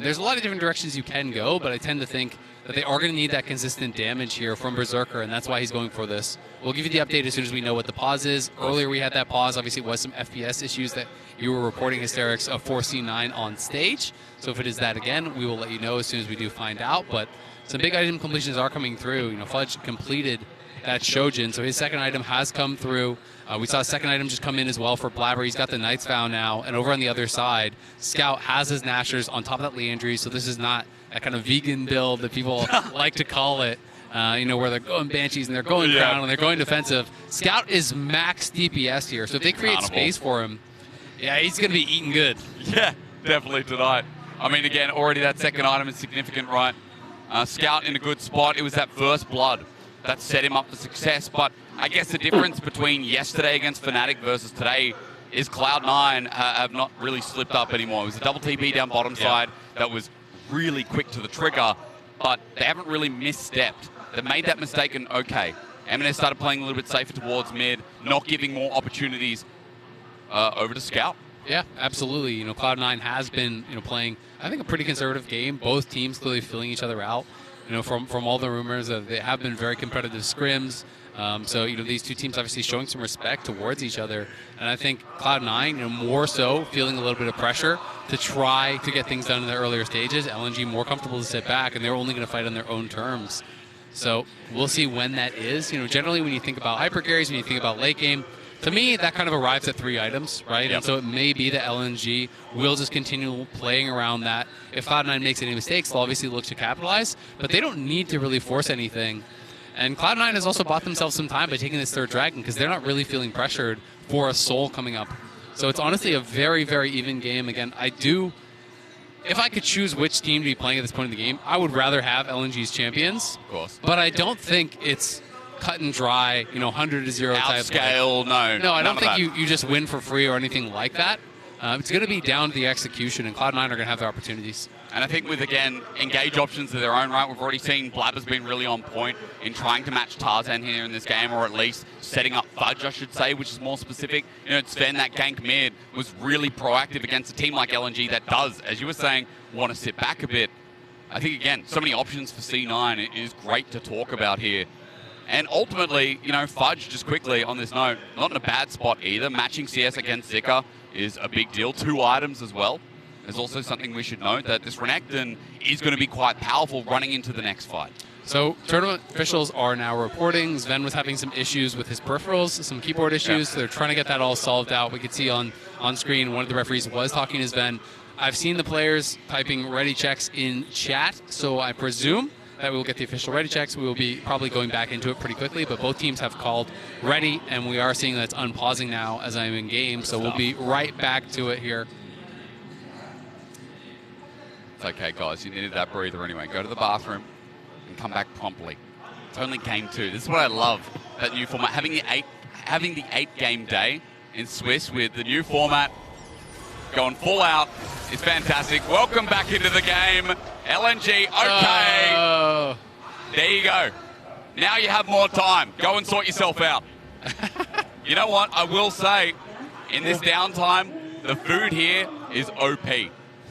There's a lot of different directions you can go, but I tend to think that they are going to need that consistent damage here from Berserker, and that's why he's going for this. We'll give you the update as soon as we know what the pause is. Earlier we had that pause. Obviously it was some FPS issues that you were reporting, Hysterics, of 4C9 on stage. So if it is that again, we will let you know as soon as we do find out. But some big item completions are coming through. Fudge completed that Shojin, so his second item has come through. We saw a second item just come in as well for Blabber. He's got the Knight's Vow now, and over on the other side, Scout has his Nashers on top of that Leandry, so this is not that kind of vegan build that people like to call it, where they're going Banshees and they're going Crown and they're going defensive. Scout is max DPS here, so if they create space for him, he's going to be eating good. Yeah, definitely tonight. I mean, again, already that second item is significant, right? Scout in a good spot. It was that first blood that set him up for success, but I guess the difference between yesterday against Fnatic versus today is Cloud9 have not really slipped up anymore. It was a double TP down bottom side that was really quick to the trigger, but they haven't really misstepped. They made that mistake and okay. MNS started playing a little bit safer towards mid, not giving more opportunities over to Scout. Yeah, absolutely. Cloud9 has been, playing, I think, a pretty conservative game. Both teams clearly filling each other out. From all the rumors, they have been very competitive scrims. So, these two teams obviously showing some respect towards each other. And I think Cloud9, more so, feeling a little bit of pressure to try to get things done in the earlier stages. LNG more comfortable to sit back, and they're only going to fight on their own terms. So we'll see when that is. Generally when you think about hyper carries, when you think about late game, to me, that kind of arrives at 3 items, right? Yep. And so it may be that LNG will just continue playing around that. If Cloud9 makes any mistakes, they'll obviously look to capitalize, but they don't need to really force anything. And Cloud9 has also bought themselves some time by taking this third Dragon because they're not really feeling pressured for a Soul coming up. So it's honestly a very, very even game. Again, if I could choose which team to be playing at this point in the game, I would rather have LNG's champions. Of course. But I don't think it's cut and dry, 100-0 type. Outscale, no. No, I don't think you just win for free or anything like that. It's going to be down to the execution, and Cloud9 are going to have their opportunities. And I think with, again, engage options of their own right, we've already seen Blabber's been really on point in trying to match Tarzan here in this game, or at least setting up Fudge, I should say, which is more specific. Sven, that gank mid, was really proactive against a team like LNG that does, as you were saying, want to sit back a bit. I think, again, so many options for C9. It is great to talk about here. And ultimately, you know, Fudge, just quickly on this note, not in a bad spot either. Matching CS against Zika is a big deal. 2 items as well. There's also something we should note, that this Renekton is going to be quite powerful running into the next fight. So tournament officials are now reporting Sven was having some issues with his peripherals, some keyboard issues. So they're trying to get that all solved out. We could see on screen one of the referees was talking to Sven. I've seen the players typing ready checks in chat, so I presume that we will get the official ready checks. We will be probably going back into it pretty quickly, but both teams have called ready, and we are seeing that it's unpausing now as I'm in game, so we'll be right back to it here. It's okay, guys. You needed that breather anyway. Go to the bathroom and come back promptly. It's only game 2. This is what I love, that new format. Having the 8-game day in Swiss with the new format going full out is fantastic. Welcome back into the game. LNG, okay. There you go. Now you have more time. Go and sort yourself out. You know what? I will say, in this downtime, the food here is OP.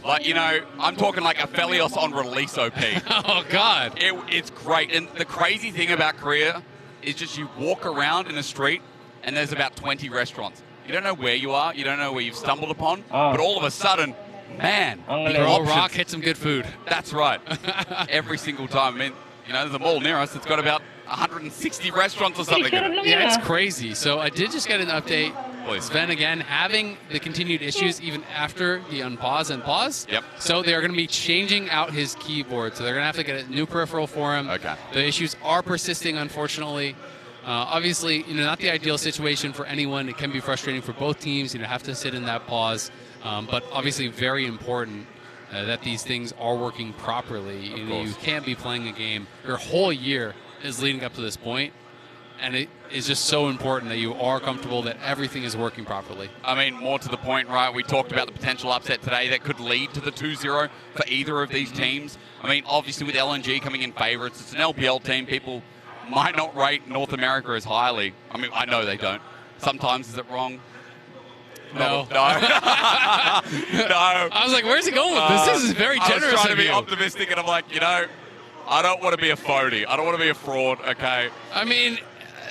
Like, you know, I'm talking like a Felios on release OP. Oh, God. It's great. And the crazy thing about Korea is just you walk around in a street and there's about 20 restaurants. You don't know where you are. You don't know where you've stumbled upon. But all of a sudden, man, the old rock hit some good food. That's right. Every single time. I mean, you know, there's a mall near us that's got about 160 restaurants or something in it. Yeah, it's crazy. So I did just get an update. Sven, again, having the continued issues even after the unpause and pause. Yep. So they're going to be changing out his keyboard. So they're going to have to get a new peripheral for him. Okay. The issues are persisting, unfortunately. Obviously, you know, not the ideal situation for anyone. It can be frustrating for both teams. You know, have to sit in that pause. But obviously, very important that these things are working properly. You know, you can't be playing a game. Your whole year is leading up to this point, and it is just so important that you are comfortable that everything is working properly. I mean, more to the point, right? We talked about the potential upset today that could lead to the 2-0 for either of these teams. I mean, obviously with LNG coming in favourites, it's an LPL team. People might not rate North America as highly. I mean, I know they don't. Sometimes is it wrong? No. No. No. I was like, where's he going with this? This is very generous. I was trying to be optimistic, and I'm like, you know, I don't want to be a phony. I don't want to be a fraud, okay? I mean,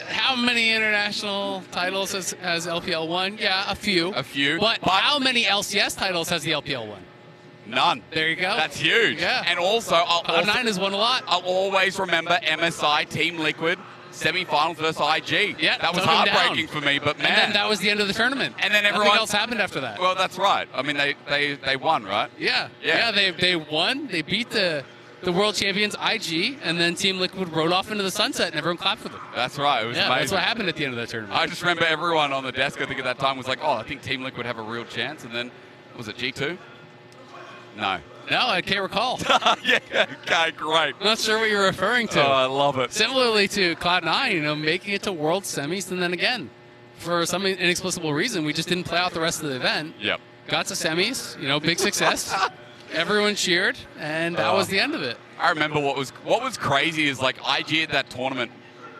how many international titles has LPL won? Yeah, a few. A few. But how many LCS titles has the LPL won? None. There you go. That's huge. Yeah. And also, Cloud9 has won a lot. I'll always remember MSI, Team Liquid, semi-finals versus IG. Yeah, that was heartbreaking for me, but man. And then that was the end of the tournament. And then everyone Nothing else happened after that. Well, that's right. I mean, they won, right? Yeah. They won. They beat the world champions IG, and then Team Liquid rode off into the sunset, and everyone clapped for them. That's right. It was amazing. That's what happened at the end of that tournament. I just remember everyone on the desk, I think at that time, was like, oh, I think Team Liquid have a real chance. And then, was it G2? No. No, I can't recall. Yeah, okay, great. I'm not sure what you're referring to. Oh, I love it. Similarly to Cloud9, you know, making it to World Semis, and then again, for some inexplicable reason, we just didn't play out the rest of the event. Yep. Got to semis, you know, big success. Everyone cheered, and that was the end of it. I remember what was crazy is, like, IG at that tournament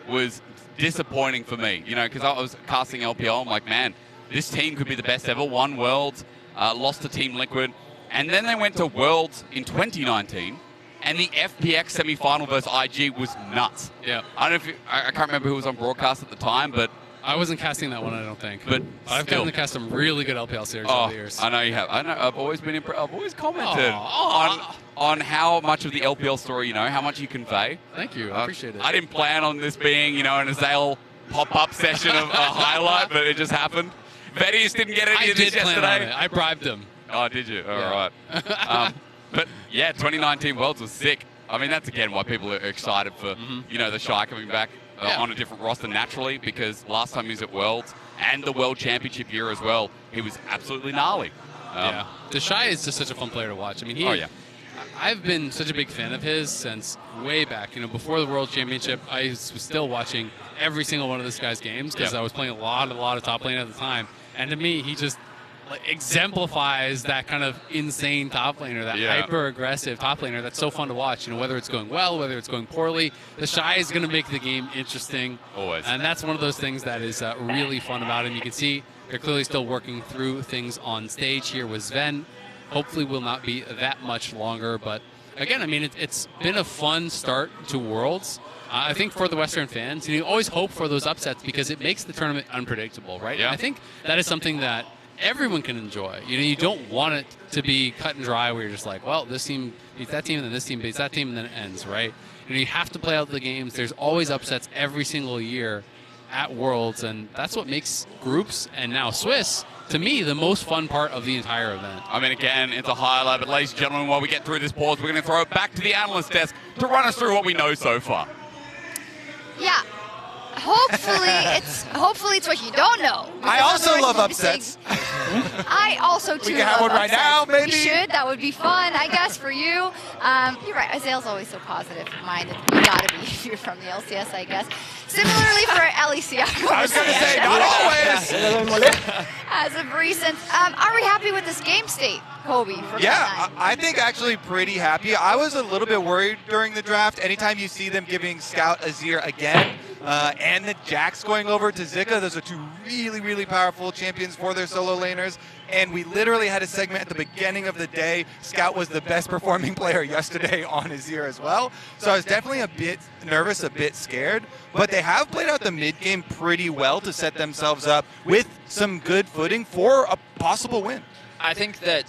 was disappointing for me, you know, because I was casting LPL. I'm like, man, this team could be the best ever. Won Worlds, lost to Team Liquid. And then they went to Worlds in 2019, and the FPX semi-final versus IG was nuts. Yeah. I don't know if I can't remember who was on broadcast at the time, but I wasn't casting that one, I don't think. But I've gotten to cast some really good LPL series over the years. I know you have. I know. I've always been I've always commented on how much of the LPL story you know, how much you convey. Thank you. I appreciate it. I didn't plan on this being, you know, an Azale pop-up session of a highlight, but it just happened. Vedius didn't get any of this yesterday. I bribed him. Oh, did you? All right. But yeah, 2019 Worlds was sick. I mean, that's again why people are excited for, you know, the Shy coming back on a different roster naturally, because last time he was at Worlds and the World Championship year as well, he was absolutely gnarly. The Shy is just such a fun player to watch. I mean, I've been such a big fan of his since way back. You know, before the World Championship, I was still watching every single one of this guy's games because I was playing a lot of top lane at the time. And to me, he just exemplifies that kind of insane top laner, that hyper-aggressive top laner that's so fun to watch. You know, whether it's going well, whether it's going poorly, the Shy is going to make the game interesting. Always. And that's one of those things that is really fun about him. You can see they're clearly still working through things on stage here with Sven. Hopefully will not be that much longer, but again, I mean, it's been a fun start to Worlds. I think for the Western fans, you always hope for those upsets because it makes the tournament unpredictable, right? Yeah. And I think that is something that everyone can enjoy. You don't want it to be cut and dry where you're just like, well, this team beats that team, and then this team beats that team, and then it ends, right? You have to play out the games. There's always upsets every single year at Worlds, and that's what makes groups and now Swiss, to me, the most fun part of the entire event. I mean, again, it's a highlight, but ladies and gentlemen, while we get through this pause, we're going to throw it back to the analyst desk to run us through what we know so far. Yeah. Hopefully it's what you don't know. I also love upsets. I also too. We can have one right now, maybe. We should. That would be fun, I guess, for you. You're right. Isaiah's always so positive-minded. You gotta be if you're from the LCS, I guess. Similarly for LEC, I was gonna say, not always. As of recent, are we happy with this game state, Kobe? Yeah, I think actually pretty happy. I was a little bit worried during the draft. Anytime you see them giving Scout Azir again, and the Jax going over to Zika, those are two really, really powerful champions for their solo laners. And we literally had a segment at the beginning of the day. Scout was the best performing player yesterday on Azir as well. So I was definitely a bit nervous, a bit scared. But they have played out the mid game pretty well to set themselves up with some good footing for a possible win. I think that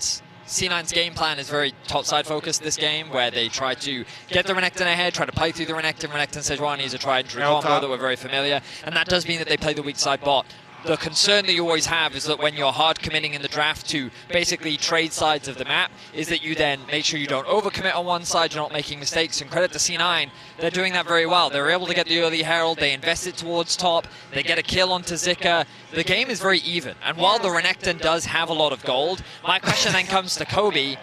C9's game plan is very topside focused this game, where they try to get the Renekton ahead, try to play through the Renekton. Renekton Sejuani is a tried and true combo that we're very familiar, and that does mean that they play the weak side bot. The concern that you always have is that when you're hard committing in the draft to basically trade sides of the map, is that you then make sure you don't overcommit on one side, you're not making mistakes. And credit to C9, they're doing that very well. They're able to get the early Herald, they invest it towards top, they get a kill onto Zika. The game is very even. And while the Renekton does have a lot of gold, my question then comes to Kobe.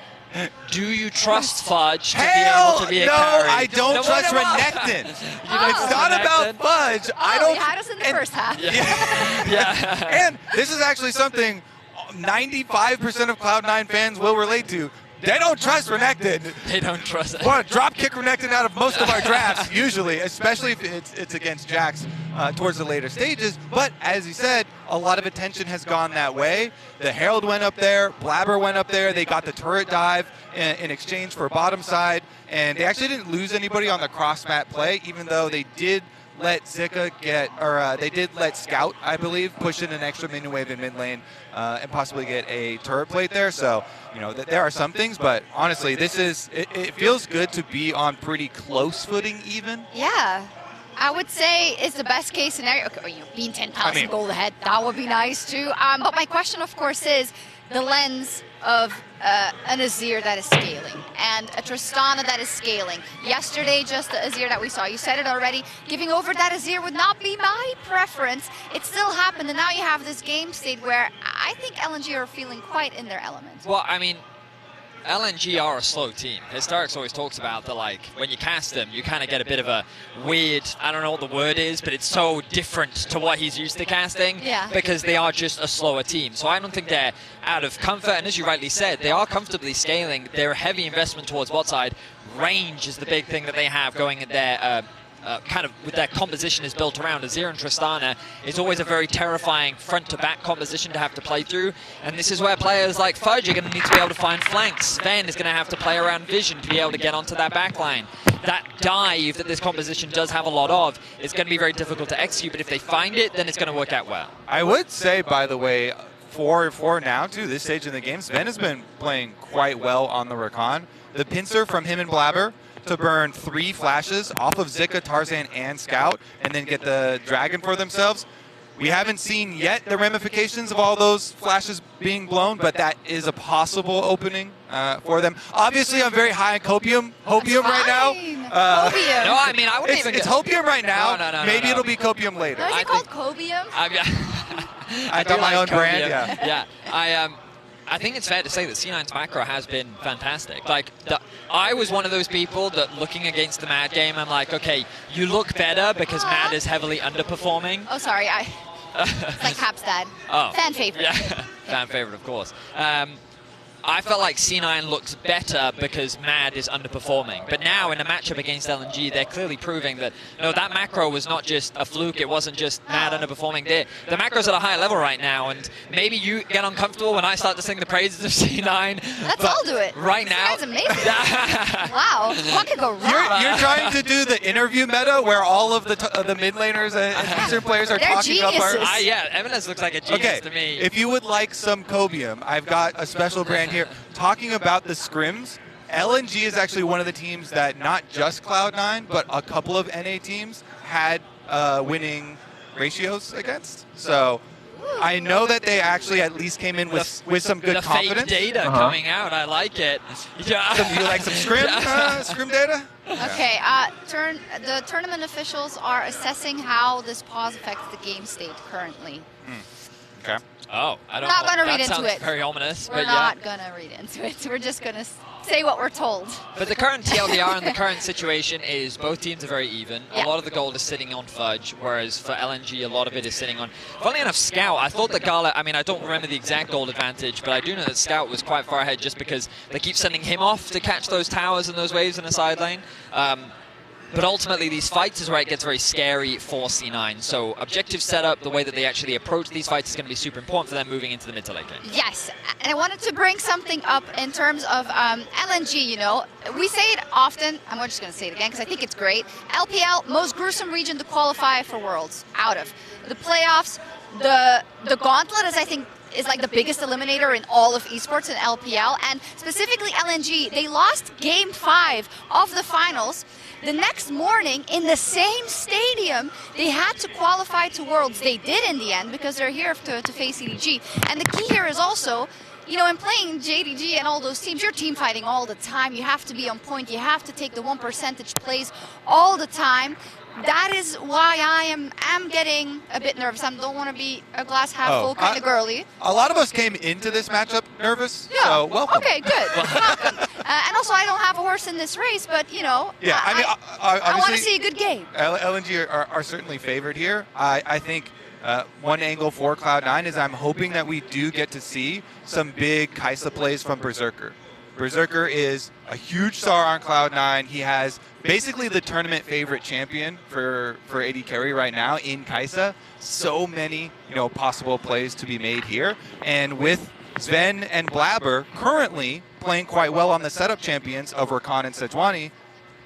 Do you trust Fudge to be able to be a carry? No, I don't trust Renekton. It's not about Fudge. I don't. You had us in the first half. Yeah. And this is actually something 95% of Cloud9 fans will relate to. They don't trust Renekton. They don't trust it. Want to drop kick Renekton out of most of our drafts, usually, especially if it's against Jax towards the later stages. But as he said, a lot of attention has gone that way. The Herald went up there, Blabber went up there. They got the turret dive in exchange for bottom side, and they actually didn't lose anybody on the cross map play, even though they did let Zika get, or they did let Scout, I believe, push in an extra minion wave in mid lane and possibly get a turret plate there. So, there are some things, but honestly, it feels good to be on pretty close footing even. Yeah. I would say it's the best case scenario. Okay, being 10,000 gold ahead, that would be nice too. But my question, of course, is the lens of an Azir that is scaling and a Tristana that is scaling. Yesterday, just the Azir that we saw, you said it already, giving over that Azir would not be my preference. It still happened, and now you have this game state where I think LNG are feeling quite in their element. Well, I mean, LNG are a slow team. Historics always talks about that, like, when you cast them, you kind of get a bit of a weird, I don't know what the word is, but it's so different to what he's used to casting, because they are just a slower team. So I don't think they're out of comfort, and as you rightly said, they are comfortably scaling. They're a heavy investment towards bot side. Range is the big thing that they have going at their kind of with their composition is built around. Azir and Tristana is always a very terrifying front-to-back composition to have to play through, and this is where players like Fudge are going to need to be able to find flanks. Sven is going to have to play around Vision to be able to get onto that back line. That dive that this composition does have a lot of is going to be very difficult to execute, but if they find it, then it's going to work out well. I would say, by the way, for now, too, this stage in the game, Sven has been playing quite well on the Rakan. The pincer from him and Blabber to burn 3 flashes off of Zika, Tarzan, and Scout, and then get the Dragon for themselves. We haven't seen yet the ramifications of all those flashes being blown, but that is a possible opening for them. Obviously, I'm very high on Copium right now. Copium. No, I mean, I wouldn't even... It's Hopium right now. No, Maybe it'll be Copium later. No, is it called Cobium? I thought my own brand, yeah. I think it's fair to say that C9's macro has been fantastic. Like, I was one of those people that looking against the Mad game, I'm like, okay, you look better because Mad is heavily underperforming. Oh, sorry. It's like Cap's dad. Oh. Fan favorite. Yeah, fan favorite, of course. I felt like C9 looks better because Mad is underperforming. But now in a matchup against LNG, they're clearly proving that, no, that macro was not just a fluke. It wasn't just Mad underperforming. The macro's at a high level right now, and maybe you get uncomfortable when I start to sing the praises of C9. Let's all do it. Right now. That's amazing. Wow. What could go wrong? You're trying to do the interview meta where all of the mid laners and Eastern players are They're talking up our... geniuses. Yeah, Eminence looks like a genius to me. If you would like some Cobium, I've got a special brand here. Talking about the scrims, LNG is actually one of the teams that not just Cloud9, but a couple of NA teams had winning ratios against. So I know that they actually at least came in with some good confidence. The fake data coming out, I like it. You like some scrim data? Okay, the tournament officials are assessing how this pause affects the game state currently. Okay. Oh, I don't Not know. going to read That into sounds it. very ominous, We're but not going to read into it. We're just going to say what we're told. But the current TLDR and the current situation is both teams are very even. Yeah. A lot of the gold is sitting on Fudge, whereas for LNG, a lot of it is sitting on... Funnily enough, Scout, I thought that Gala... I mean, I don't remember the exact gold advantage, but I do know that Scout was quite far ahead just because they keep sending him off to catch those towers and those waves in the side lane. But ultimately, these fights is where it gets very scary for C9. So objective setup, the way that they actually approach these fights is going to be super important for them moving into the mid to late game. Yes, and I wanted to bring something up in terms of LNG, you know. We say it often, I'm just going to say it again because I think it's great. LPL, most gruesome region to qualify for Worlds, out of. The playoffs, the gauntlet is, I think, is like the biggest eliminator in all of esports in LPL, and specifically LNG, they lost Game 5 of the finals. The next morning, in the same stadium, they had to qualify to Worlds. They did in the end because they're here to face EDG. And the key here is also, you know, in playing JDG and all those teams, you're team fighting all the time. You have to be on point. You have to take the 1% plays all the time. That is why I am getting a bit nervous. I don't want to be a glass half full kind of girly. A lot of us came into this matchup nervous, yeah. So welcome. Okay, good. Welcome. And also, I don't have a horse in this race, but, you know, yeah, I want to see a good game. LNG are certainly favored here. I think one angle for Cloud9 is I'm hoping that we do get to see some big Kaisa plays from Berserker. Berserker is a huge star on Cloud9. He has basically the tournament favorite champion for AD carry right now in Kaisa. So many, you know, possible plays to be made here. And with Sven and Blabber currently playing quite well on the setup champions of Rakan and Sejuani,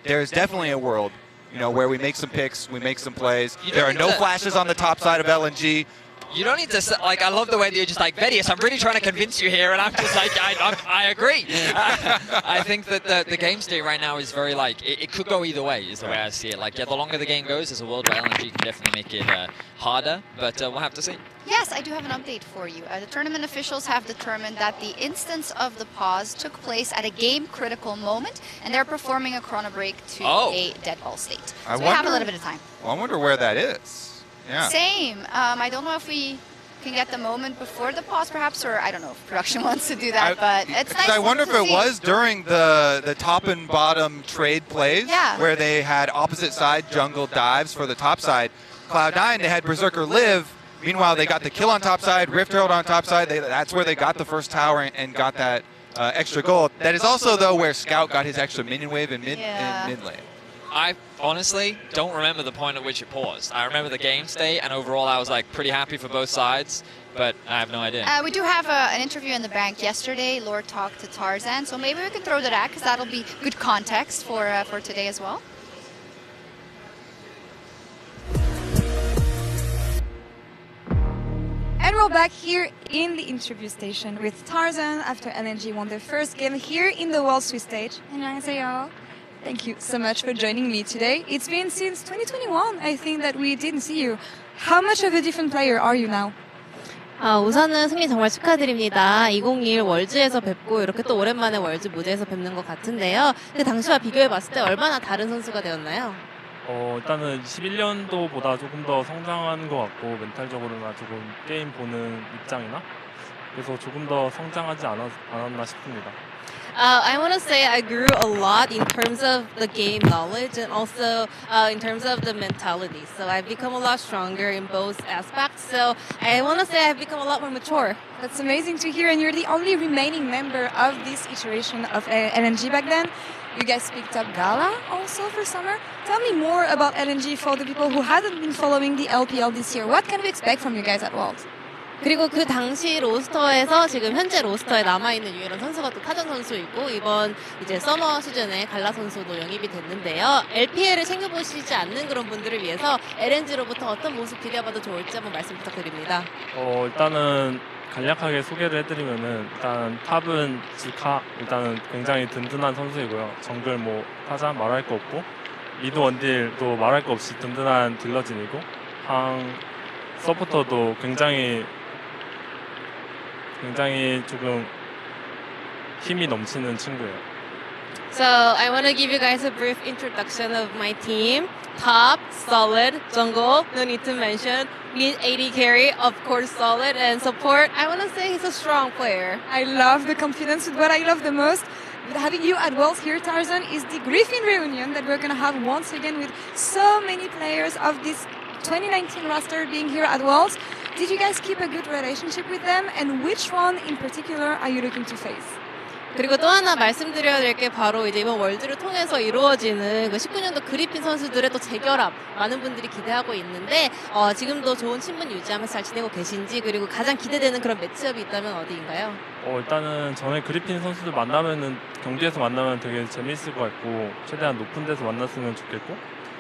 there's definitely a world, you know, where we make some picks, we make some plays. There are no flashes on the top side of LNG. You don't need to, like, I love the way that you're just like, Vedius, I'm really trying to convince you here, and I'm just like, I agree. I think that the game state right now is very, like, it could go either way, is the way I see it. Like, yeah, the longer the game goes, there's a world where LNG can definitely make it harder, but we'll have to see. Yes, I do have an update for you. The tournament officials have determined that the instance of the pause took place at a game-critical moment, and they're performing a chrono break to a dead ball state. So we have a little bit of time. I wonder where that is. Yeah. Same. I don't know if we can get the moment before the pause, perhaps, or I don't know if production wants to do that, but it's nice. I wonder if it was during the top and bottom trade plays, where they had opposite side jungle dives for the top side. Cloud9, they had Berserker live. Meanwhile, they got the kill on top side, Rift Herald on top side. That's where they got the first tower and got that extra gold. That is also, though, where Scout got his extra minion wave in mid lane. I honestly don't remember the point at which it paused. I remember the game state, and overall I was like pretty happy for both sides, but I have no idea. We do have an interview in the bank yesterday. Lord talked to Tarzan, so maybe we can throw that out because that'll be good context for today as well. And we're back here in the interview station with Tarzan after LNG won their first game here in the World Swiss stage. 안녕하세요. Thank you so much for joining me today. It's been since 2021, I think, that we didn't see you. How much of a different player are you now? 우선은 승리 정말 축하드립니다. 2021 월즈에서 뵙고 이렇게 또 오랜만에 월즈 무대에서 뵙는 것 같은데요. 근데 당시와 비교해봤을 때 얼마나 다른 선수가 되었나요? 일단은 21년도보다 조금 더 성장한 것 같고 멘탈적으로나 조금 게임 보는 입장이나 그래서 조금 더 성장하지 않았나 싶습니다. I want to say I grew a lot in terms of the game knowledge and also in terms of the mentality. So I've become a lot stronger in both aspects. So I want to say I've become a lot more mature. That's amazing to hear, and you're the only remaining member of this iteration of LNG back then. You guys picked up Gala also for summer. Tell me more about LNG for the people who haven't been following the LPL this year. What can we expect from you guys at Worlds? 그리고 그 당시 로스터에서 지금 현재 로스터에 남아있는 유일한 선수가 또 타전 선수이고 이번 이제 서머 시즌에 갈라 선수도 영입이 됐는데요. LPL을 챙겨보시지 않는 그런 분들을 위해서 LNG로부터 어떤 모습 기대해봐도 좋을지 한번 말씀 부탁드립니다. 일단은 간략하게 소개를 해드리면은 일단 탑은 지카 일단은 굉장히 든든한 선수이고요. 정글 뭐 타자 말할 거 없고 미드 원딜도 말할 거 없이 든든한 딜러진이고 한 서포터도 굉장히 조금 힘이 넘치는 친구예요. So I want to give you guys a brief introduction of my team. Top, solid, jungle, no need to mention. Mid AD carry, of course solid, and support. I want to say he's a strong player. I love the confidence. What I love the most with having you at Worlds here, Tarzan, is the Griffin reunion that we're going to have once again with so many players of this 2019 roster being here at Worlds. Did you guys keep a good relationship with them? And which one in particular are you looking to face? 그리고 또 하나 말씀드려야 될 게 바로 이제 이번 월드를 통해서 이루어지는 그 19년도 그리핀 선수들의 또 재결합 많은 분들이 기대하고 있는데 지금도 좋은 친분 유지하면서 잘 지내고 계신지 그리고 가장 기대되는 그런 매치업이 있다면 어디인가요? 일단은 전에 그리핀 선수들 만나면은 경기에서 만나면 되게 재미있을 것 같고 최대한 높은 데서 만났으면 좋겠고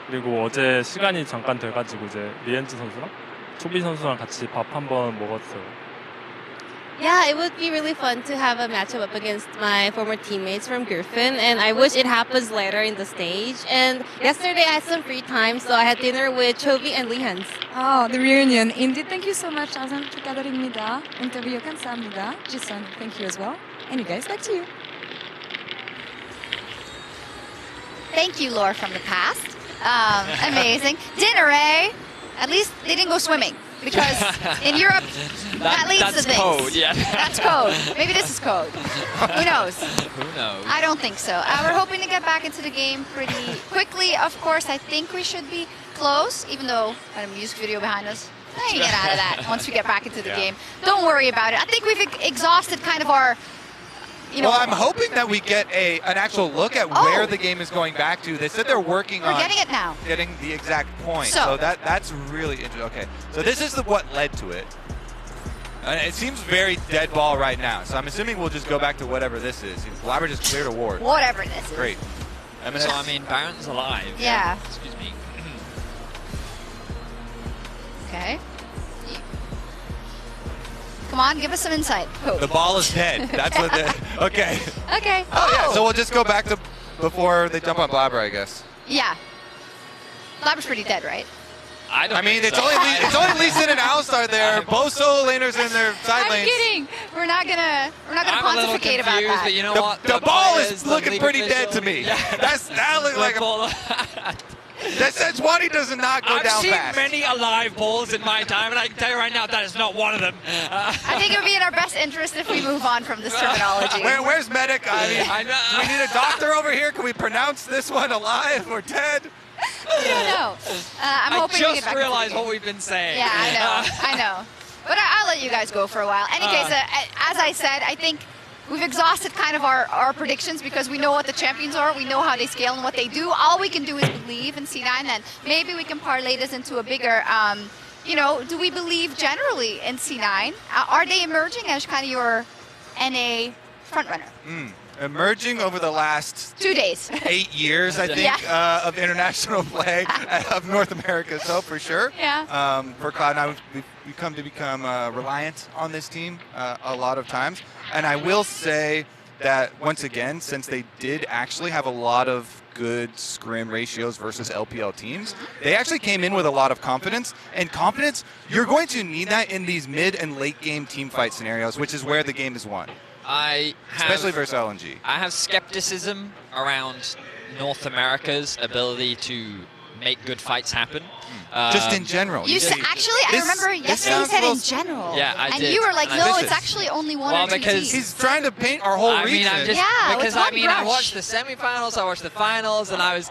그리고 어제 시간이 잠깐 돼가지고 이제 리엔즈 선수랑 초비 선수랑 같이 밥 한번 먹었어요. Yeah, it would be really fun to have a matchup up against my former teammates from Griffin, and I wish it happens later in the stage. And yesterday I had some free time, so I had dinner with Chovy and Lehans. Oh, the reunion. Indeed, thank you so much, Tarzan. 축하드립니다. 인터뷰 감사합니다. Jason, thank you as well. And you guys, back to you. Thank you, Laura from the past. Amazing. Dinner, eh? At least they didn't go swimming. Because in Europe, that leads to things. That's code, yeah. That's code. Maybe this is code. Who knows? Who knows? I don't think so. We're hoping to get back into the game pretty quickly. Of course, I think we should be close, even though I have a music video behind us. Hey, get out of that once we get back into the game. Don't worry about it. I think we've exhausted kind of our... Well, I'm hoping that we get an actual look at where the game is going back to. They said they're working on getting it now. Getting the exact point. So that's really interesting. Okay, so this is what led to it. And it seems very dead ball right now. So I'm assuming we'll just go back to whatever this is. Blabber just cleared a ward. Whatever this is. Great. So, I mean, Baron's alive. Yeah. Excuse me. Okay. Come on, give us some insight. Coach. The ball is dead. That's what the... Okay. Okay. Oh, yeah. So we'll just go back to before they jump on Blabber, I guess. Yeah. Blabber's pretty dead, right? I mean, it's only Lee Sin and Alistar there. Both solo laners in their side lanes. I'm kidding. We're not gonna pontificate about that. But you know what? The ball is looking pretty dead to me. Yeah. That looks like a... That says Wadi does not go down fast. I've seen many alive balls in my time, and I can tell you right now that is not one of them. I think it would be in our best interest if we move on from this terminology. Where's Medic? I mean, do we need a doctor over here? Can we pronounce this one alive or dead? I don't know. I'm hoping we get back just realized what we've been saying. Yeah, I know. But I'll let you guys go for a while. Any case, as I said, I think we've exhausted kind of our predictions because we know what the champions are, we know how they scale and what they do. All we can do is believe in C9, and maybe we can parlay this into a bigger, do we believe generally in C9? Are they emerging as kind of your NA frontrunner? Emerging over the last 2 days, 8 years, I think, of international play of North America, so for sure. Yeah. For Cloud9, we've come to become reliant on this team a lot of times. And I will say that, once again, since they did actually have a lot of good scrim ratios versus LPL teams, they actually came in with a lot of confidence. And confidence, you're going to need that in these mid and late game team fight scenarios, which is where the game is won. Especially versus LNG. I have skepticism around North America's ability to make good fights happen. Just in general. I remember yesterday you said in general. Yeah, I did. And you were like, no, it's Vicious. actually only one or two because teams. He's trying to paint our whole region. Because I watched the semifinals, I watched the finals, and I was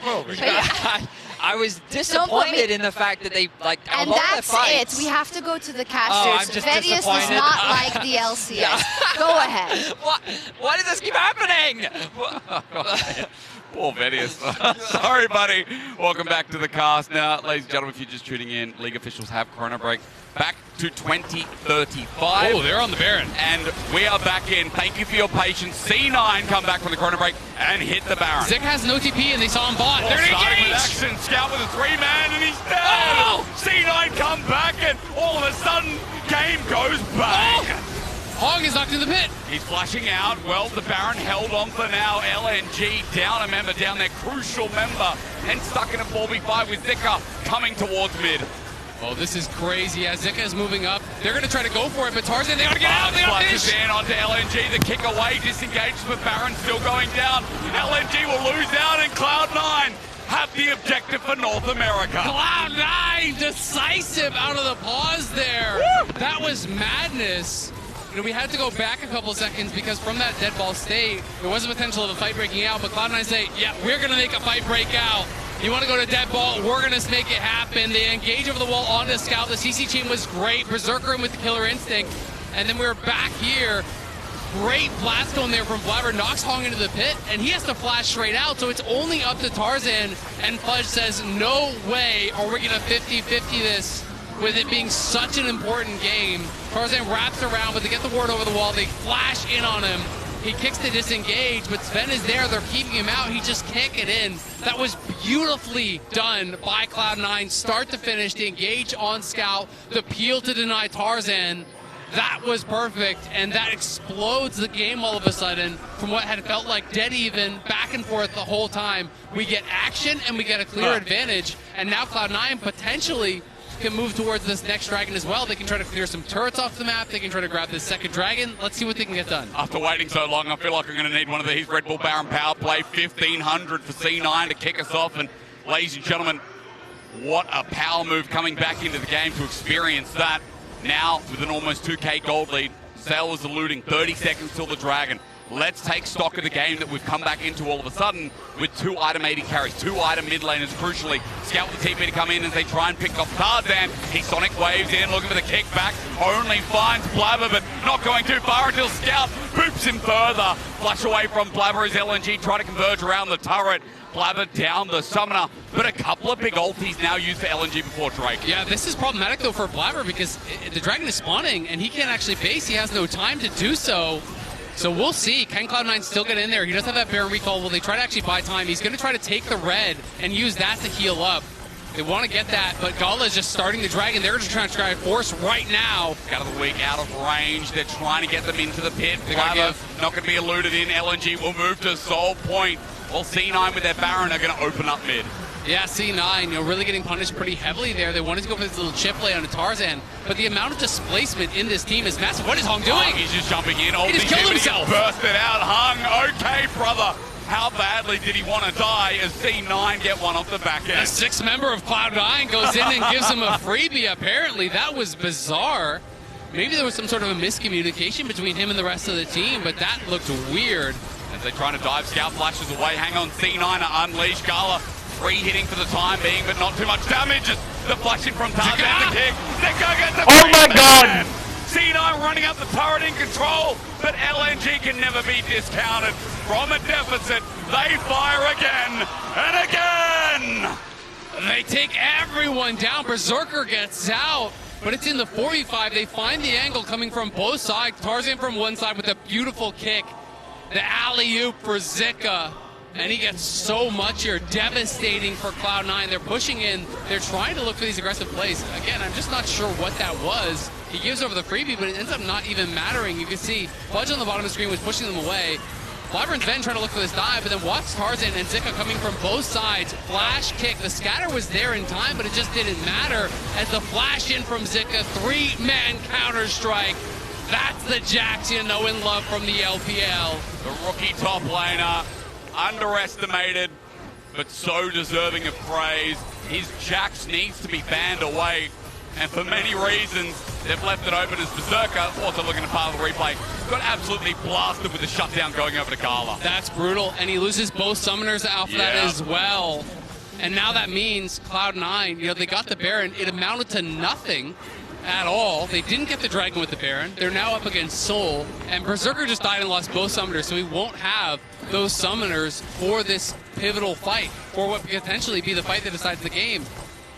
I was Disappointed disappointed in the fact that they and a lot that's of their fights. it. We have to go to the I'm casters. just Vedius is disappointed. not like the LCS. Go ahead. Why does this keep happening? Poor Vedius. Sorry, buddy. Welcome back to the cast. Now, ladies and gentlemen, if you're just tuning in, league officials have Chrono Break back to 2035. Oh, they're on the Baron. And we are back in. Thank you for your patience. C9 come back from the Chrono Break and hit the Baron. Zick has no TP and they saw him bot. They're starting with engaged. action. Scout with a 3-man and he's dead. Oh! C9 come back and all of a sudden, game goes bang. Hog is knocked in the pit. He's flashing out. Well, the Baron held on for now. LNG down a member, down their crucial member, and stuck in a 4v5 with Zika coming towards mid. Oh, this is crazy. As Zika is moving up, they're going to try to go for it, but Tarzan, they got to get out. They got to Flashes finish. in onto LNG. The kick away, disengages with Baron still going down. LNG will lose out, and Cloud9 have the objective for North America. Cloud9 decisive out of the pause there. Woo! That was madness. You know, we had to go back a couple seconds because from that dead ball state, there was a potential of a fight breaking out, but Cloud9 say, yeah, we're going to make a fight break out. You want to go to dead ball, we're going to make it happen. They engage over the wall onto Scout. The CC chain was great. Berserker in with the killer instinct. And then we're back here. Great blast going there from Blabber. Knocks Hong into the pit, and he has to flash straight out. So it's only up to Tarzan. And Fudge says, no way are we going to 50-50 this. With it being such an important game, Tarzan wraps around, but they get the ward over the wall. They flash in on him. He kicks to disengage, but Sven is there. They're keeping him out. He just can't get in. That was beautifully done by Cloud9, start to finish. The engage on Scout, the peel to deny Tarzan. That was perfect, and that explodes the game all of a sudden from what had felt like dead even, back and forth the whole time. We get action, and we get a clear advantage, and now Cloud9 potentially can move towards this next dragon as well. They can try to clear some turrets off the map. They can try to grab this second dragon. Let's see what they can get done. After waiting so long, I feel like I'm going to need one of these Red Bull Baron power play. 1,500 for C9 to kick us off. And ladies and gentlemen, what a power move coming back into the game to experience that. Now, with an almost 2k gold lead, Sale is eluding 30 seconds till the dragon. Let's take stock of the game that we've come back into all of a sudden with 2 item AD carries, 2 item mid laners crucially. Scout with the TP to come in as they try and pick off Tarzan. He Sonic waves in, looking for the kickback. Only finds Blabber, but not going too far until Scout boops him further. Flash away from Blabber as LNG try to converge around the turret. Blabber down the summoner, but a couple of big ultis now used for LNG before Drake. Yeah, this is problematic though for Blabber because the dragon is spawning and he can't actually base. He has no time to do so. So we'll see. Can Cloud9 still get in there? He does have that Baron recall. Will they try to actually buy time? He's going to try to take the red and use that to heal up. They want to get that, but Gala is just starting the dragon. They're just trying to try force right now. Out of the week, out of range. They're trying to get them into the pit. Blabber not going to be eluded in. LNG will move to Soul Point. Well, C9 with their Baron are going to open up mid. Yeah, C9, really getting punished pretty heavily there. They wanted to go for this little chip play on Tarzan, but the amount of displacement in this team is massive. What is Hong doing? Hung, he's just jumping in. He just killed himself. Bursted out. Hung, okay, brother. How badly did he want to die as C9 get one off the back end? A 6th member of Cloud9 goes in and gives him a freebie, apparently. That was bizarre. Maybe there was some sort of a miscommunication between him and the rest of the team, but that looked weird. As they're trying to dive, Scout flashes away. Hang on, C9 to unleash. Gala free hitting for the time being, but not too much damage. Just the flashing from Tarzan, the kick. Zika gets the Oh my god! C9 running up the turret in control, but LNG can never be discounted. From a deficit, they fire again and again. They take everyone down. Berserker gets out, but it's in the 4v5. They find the angle coming from both sides. Tarzan from one side with a beautiful kick. The alley-oop for Zika. And he gets so much here, devastating for Cloud9. They're pushing in, they're trying to look for these aggressive plays. Again, I'm just not sure what that was. He gives over the freebie, but it ends up not even mattering. You can see Fudge on the bottom of the screen was pushing them away. Blabber and Sven trying to look for this dive, but then watch Tarzan and Zika coming from both sides. Flash kick, the scatter was there in time, but it just didn't matter as the flash in from Zika, 3-man counter strike. That's the Jax you know and love from the LPL. The rookie top laner, underestimated, but so deserving of praise. His Jax needs to be banned away, and for many reasons, they've left it open as Berserker, also looking at part of the replay, got absolutely blasted with the shutdown going over to Gala. That's brutal, and he loses both summoners out for that as well. And now that means Cloud9, you know, they got the Baron. It amounted to nothing at all. They didn't get the Dragon with the Baron. They're now up against Soul, and Berserker just died and lost both summoners, so he won't have those summoners for this pivotal fight, for what could potentially be the fight that decides the game.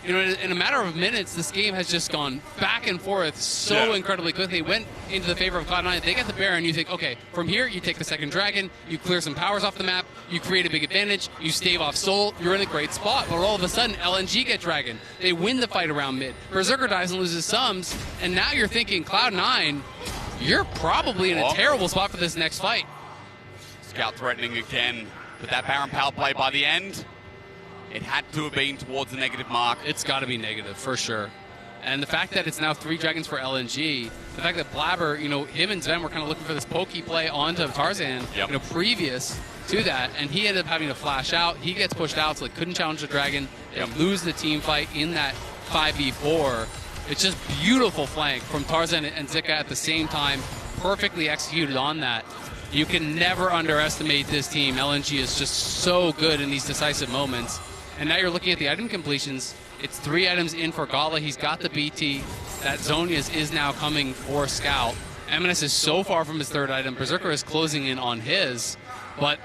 You know, in a matter of minutes, this game has just gone back and forth so incredibly quickly. It went into the favor of Cloud9. They get the Baron, you think, okay, from here, you take the second Dragon, you clear some powers off the map, you create a big advantage, you stave off Soul, you're in a great spot. But all of a sudden, LNG get Dragon. They win the fight around mid. Berserker dies and loses sums, and now you're thinking, Cloud9, you're probably in a terrible spot for this next fight. Scout threatening again, but that Baron power play by the end, it had to have been towards the negative mark. It's got to be negative, for sure. And the fact that it's now 3 Dragons for LNG, the fact that Blabber, you know, him and Sven were kind of looking for this pokey play onto Tarzan, you know, previous to that, and he ended up having to flash out. He gets pushed out, so he couldn't challenge the Dragon. They lose the team fight in that 5v4. It's just beautiful flank from Tarzan and Zika at the same time, perfectly executed on that. You can never underestimate this team. LNG is just so good in these decisive moments. And now you're looking at the item completions. It's 3 items in for Gala. He's got the BT. That Zonia's is now coming for Scout. MNS is so far from his 3rd item. Berserker is closing in on his. But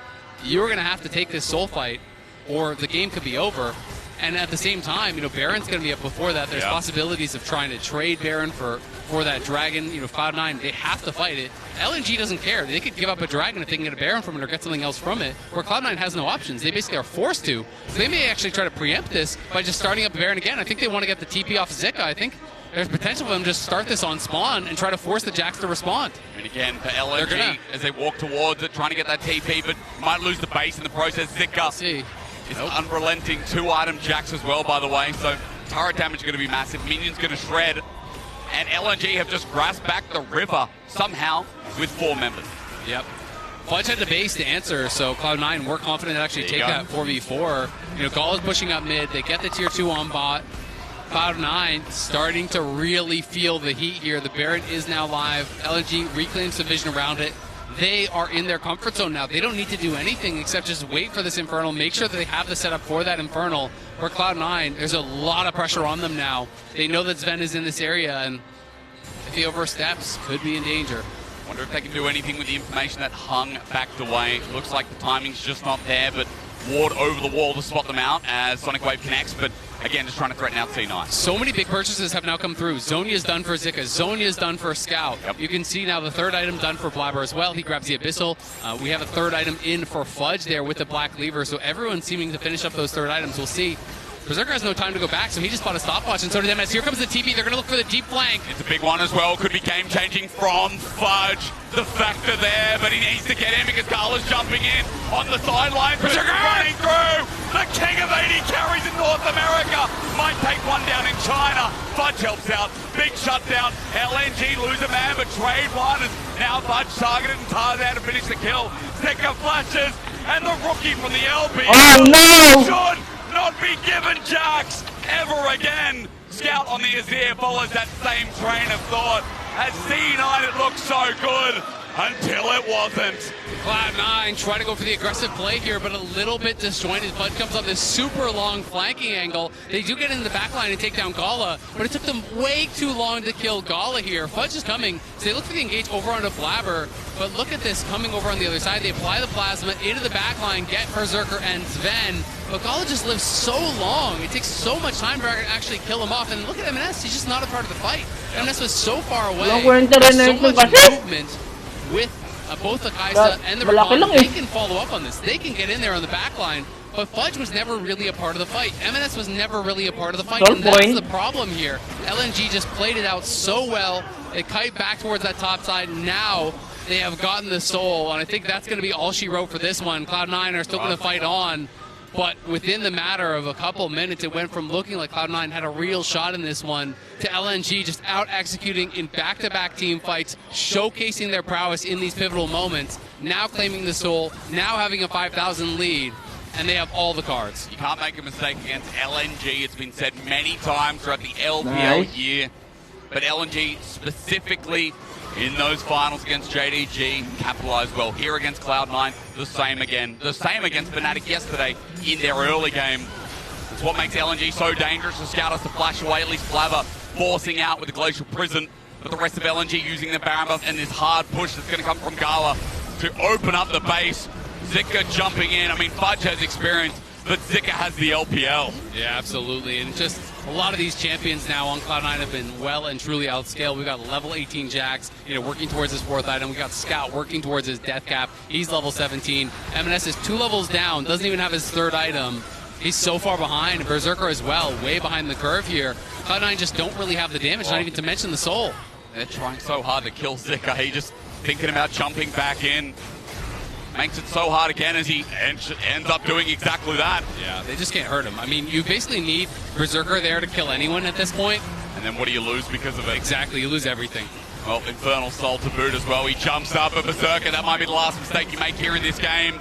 you're going to have to take this soul fight, or the game could be over. And at the same time, you know, Baron's going to be up before that. There's possibilities of trying to trade Baron for that Dragon. You know, Cloud9, they have to fight it. LNG doesn't care. They could give up a Dragon if they can get a Baron from it or get something else from it, where Cloud9 has no options. They basically are forced to. So they may actually try to preempt this by just starting up Baron again. I think they want to get the TP off Zika. I think there's potential for them to just start this on spawn and try to force the Jax to respond. And again, for LNG, as they walk towards it, trying to get that TP, but might lose the base in the process. Zika is unrelenting. 2-item Jax as well, by the way, so turret damage is going to be massive. Minions going to shred. And LNG have just grasped back the river somehow with 4 members. Yep. Fudge had the base to answer, so Cloud9 were confident to actually take that 4v4. You know, Gall is pushing up mid. They get the tier 2 on bot. Cloud9 starting to really feel the heat here. The Baron is now live. LNG reclaims some vision around it. They are in their comfort zone now. They don't need to do anything except just wait for this Infernal, make sure that they have the setup for that Infernal. For Cloud9, there's a lot of pressure on them now. They know that Sven is in this area, and if he oversteps, could be in danger. Wonder if they can do anything with the information that hung backed away. Looks like the timing's just not there, but Ward over the wall to spot them out as Sonic Wave connects, but again, just trying to threaten out C9. So many big purchases have now come through. Zonia's done for Zika. Zonia's done for Scout. You can see now the 3rd item done for Blabber as well. He grabs the Abyssal. We have a 3rd item in for Fudge there with the Black Lever, so everyone's seeming to finish up those 3rd items. We'll see. Berserker has no time to go back, so he just bought a stopwatch, and so did MS. Here comes the TP. They're going to look for the deep flank. It's a big one as well. Could be game-changing from Fudge. The factor there, but he needs to get in because Carla's jumping in on the sidelines. Berserker running through. The king of 80 carries in North America. Might take one down in China. Fudge helps out. Big shutdown. LNG lose a man, but trade one. Is now Fudge targeted and Tarzan to finish the kill. Zika flashes, and the rookie from the LB. Oh no! Should not be given Jax ever again. Scout on the Azir follows that same train of thought. At C9 it looked so good until it wasn't. Cloud9 try to go for the aggressive play here, but a little bit disjointed. Bud comes up this super long flanking angle. They do get into the back line and take down Gala, but it took them way too long to kill Gala here. Fudge is coming, so they look for the engage over onto Blabber, but look at this coming over on the other side. They apply the plasma into the back line, get Berserker and Sven, but Gala just lives so long. It takes so much time to actually kill him off, and look at MNS, he's just not a part of the fight. MNS was so far away, so much movement with both the Kaisa and the Rakan. They can follow up on this. They can get in there on the back line, but Fudge was never really a part of the fight. MNS was never really a part of the fight, and that's the problem here. LNG just played it out so well. They kite back towards that top side. Now they have gotten the soul, and I think that's going to be all she wrote for this one. Cloud9 are still going to fight on, but within the matter of a couple minutes, it went from looking like Cloud9 had a real shot in this one to LNG just out-executing in back-to-back team fights, showcasing their prowess in these pivotal moments, now claiming the soul, now having a 5,000 lead. and they have all the cards. You can't make a mistake against LNG. It's been said many times throughout the LPL year. But LNG specifically in those finals against JDG capitalized well. Here against Cloud9, the same again. The same against Fnatic yesterday in their early game. It's what makes LNG so dangerous. The Scout has to flash away, at least Flava forcing out with the Glacial Prison. But the rest of LNG using the Baron buff and this hard push that's going to come from Gala to open up the base. Zika jumping in. I mean, Fudge has experience, but Zika has the LPL. Yeah, absolutely. And just a lot of these champions now on Cloud9 have been well and truly outscaled. We've got level 18 Jax, working towards his 4th item. We got Scout working towards his death cap. He's level 17. MNS is 2 levels down, doesn't even have his 3rd item. He's so far behind. Berserker as well, way behind the curve here. Cloud9 just don't really have the damage, not even to mention the soul. They're trying so hard to kill Zika. He just thinking about jumping back in. Makes it so hard again as he ends up doing exactly that. Yeah, they just can't hurt him. I mean, you basically need Berserker there to kill anyone at this point. And then what do you lose because of it? Exactly, you lose everything. Well, Infernal Soul to boot as well. He jumps up at Berserker. That might be the last mistake you make here in this game.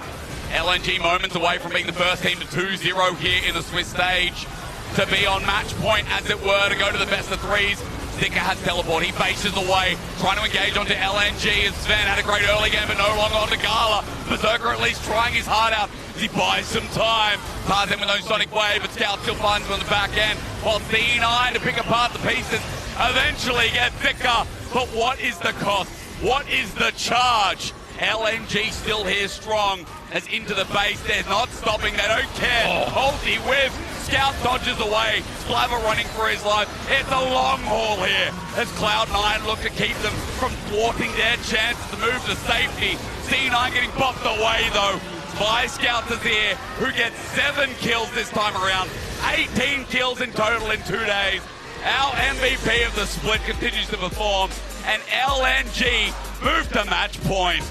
LNG moments away from being the first team to 2-0 here in the Swiss stage. To be on match point, as it were, to go to the best of 3s. Zika has teleport. He faces away, trying to engage onto LNG. And Sven had a great early game, but no longer onto Gala. Berserker at least trying his heart out as he buys some time. Tarzan with no Sonic Wave, but Scout still finds him on the back end. While C9 to pick apart the pieces, eventually get Zika. But what is the cost? What is the charge? LNG still here strong as into the base. They're not stopping. They don't care. Ulti whiff. Scout dodges away. Splava running for his life. It's a long haul here as Cloud9 look to keep them from thwarting their chances to move to safety. C9 getting bopped away though by Scout Azir, who gets 7 kills this time around. 18 kills in total in 2 days. Our MVP of the split continues to perform, and LNG move to match point.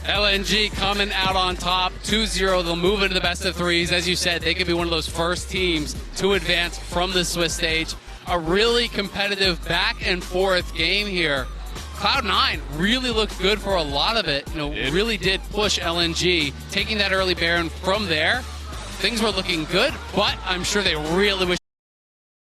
LNG coming out on top, 2-0. They'll move into the best of 3s. As you said, they could be one of those first teams to advance from the Swiss stage. A really competitive back and forth game here. Cloud9 really looked good for a lot of it. Really did push LNG. Taking that early Baron from there, things were looking good, but I'm sure they really wish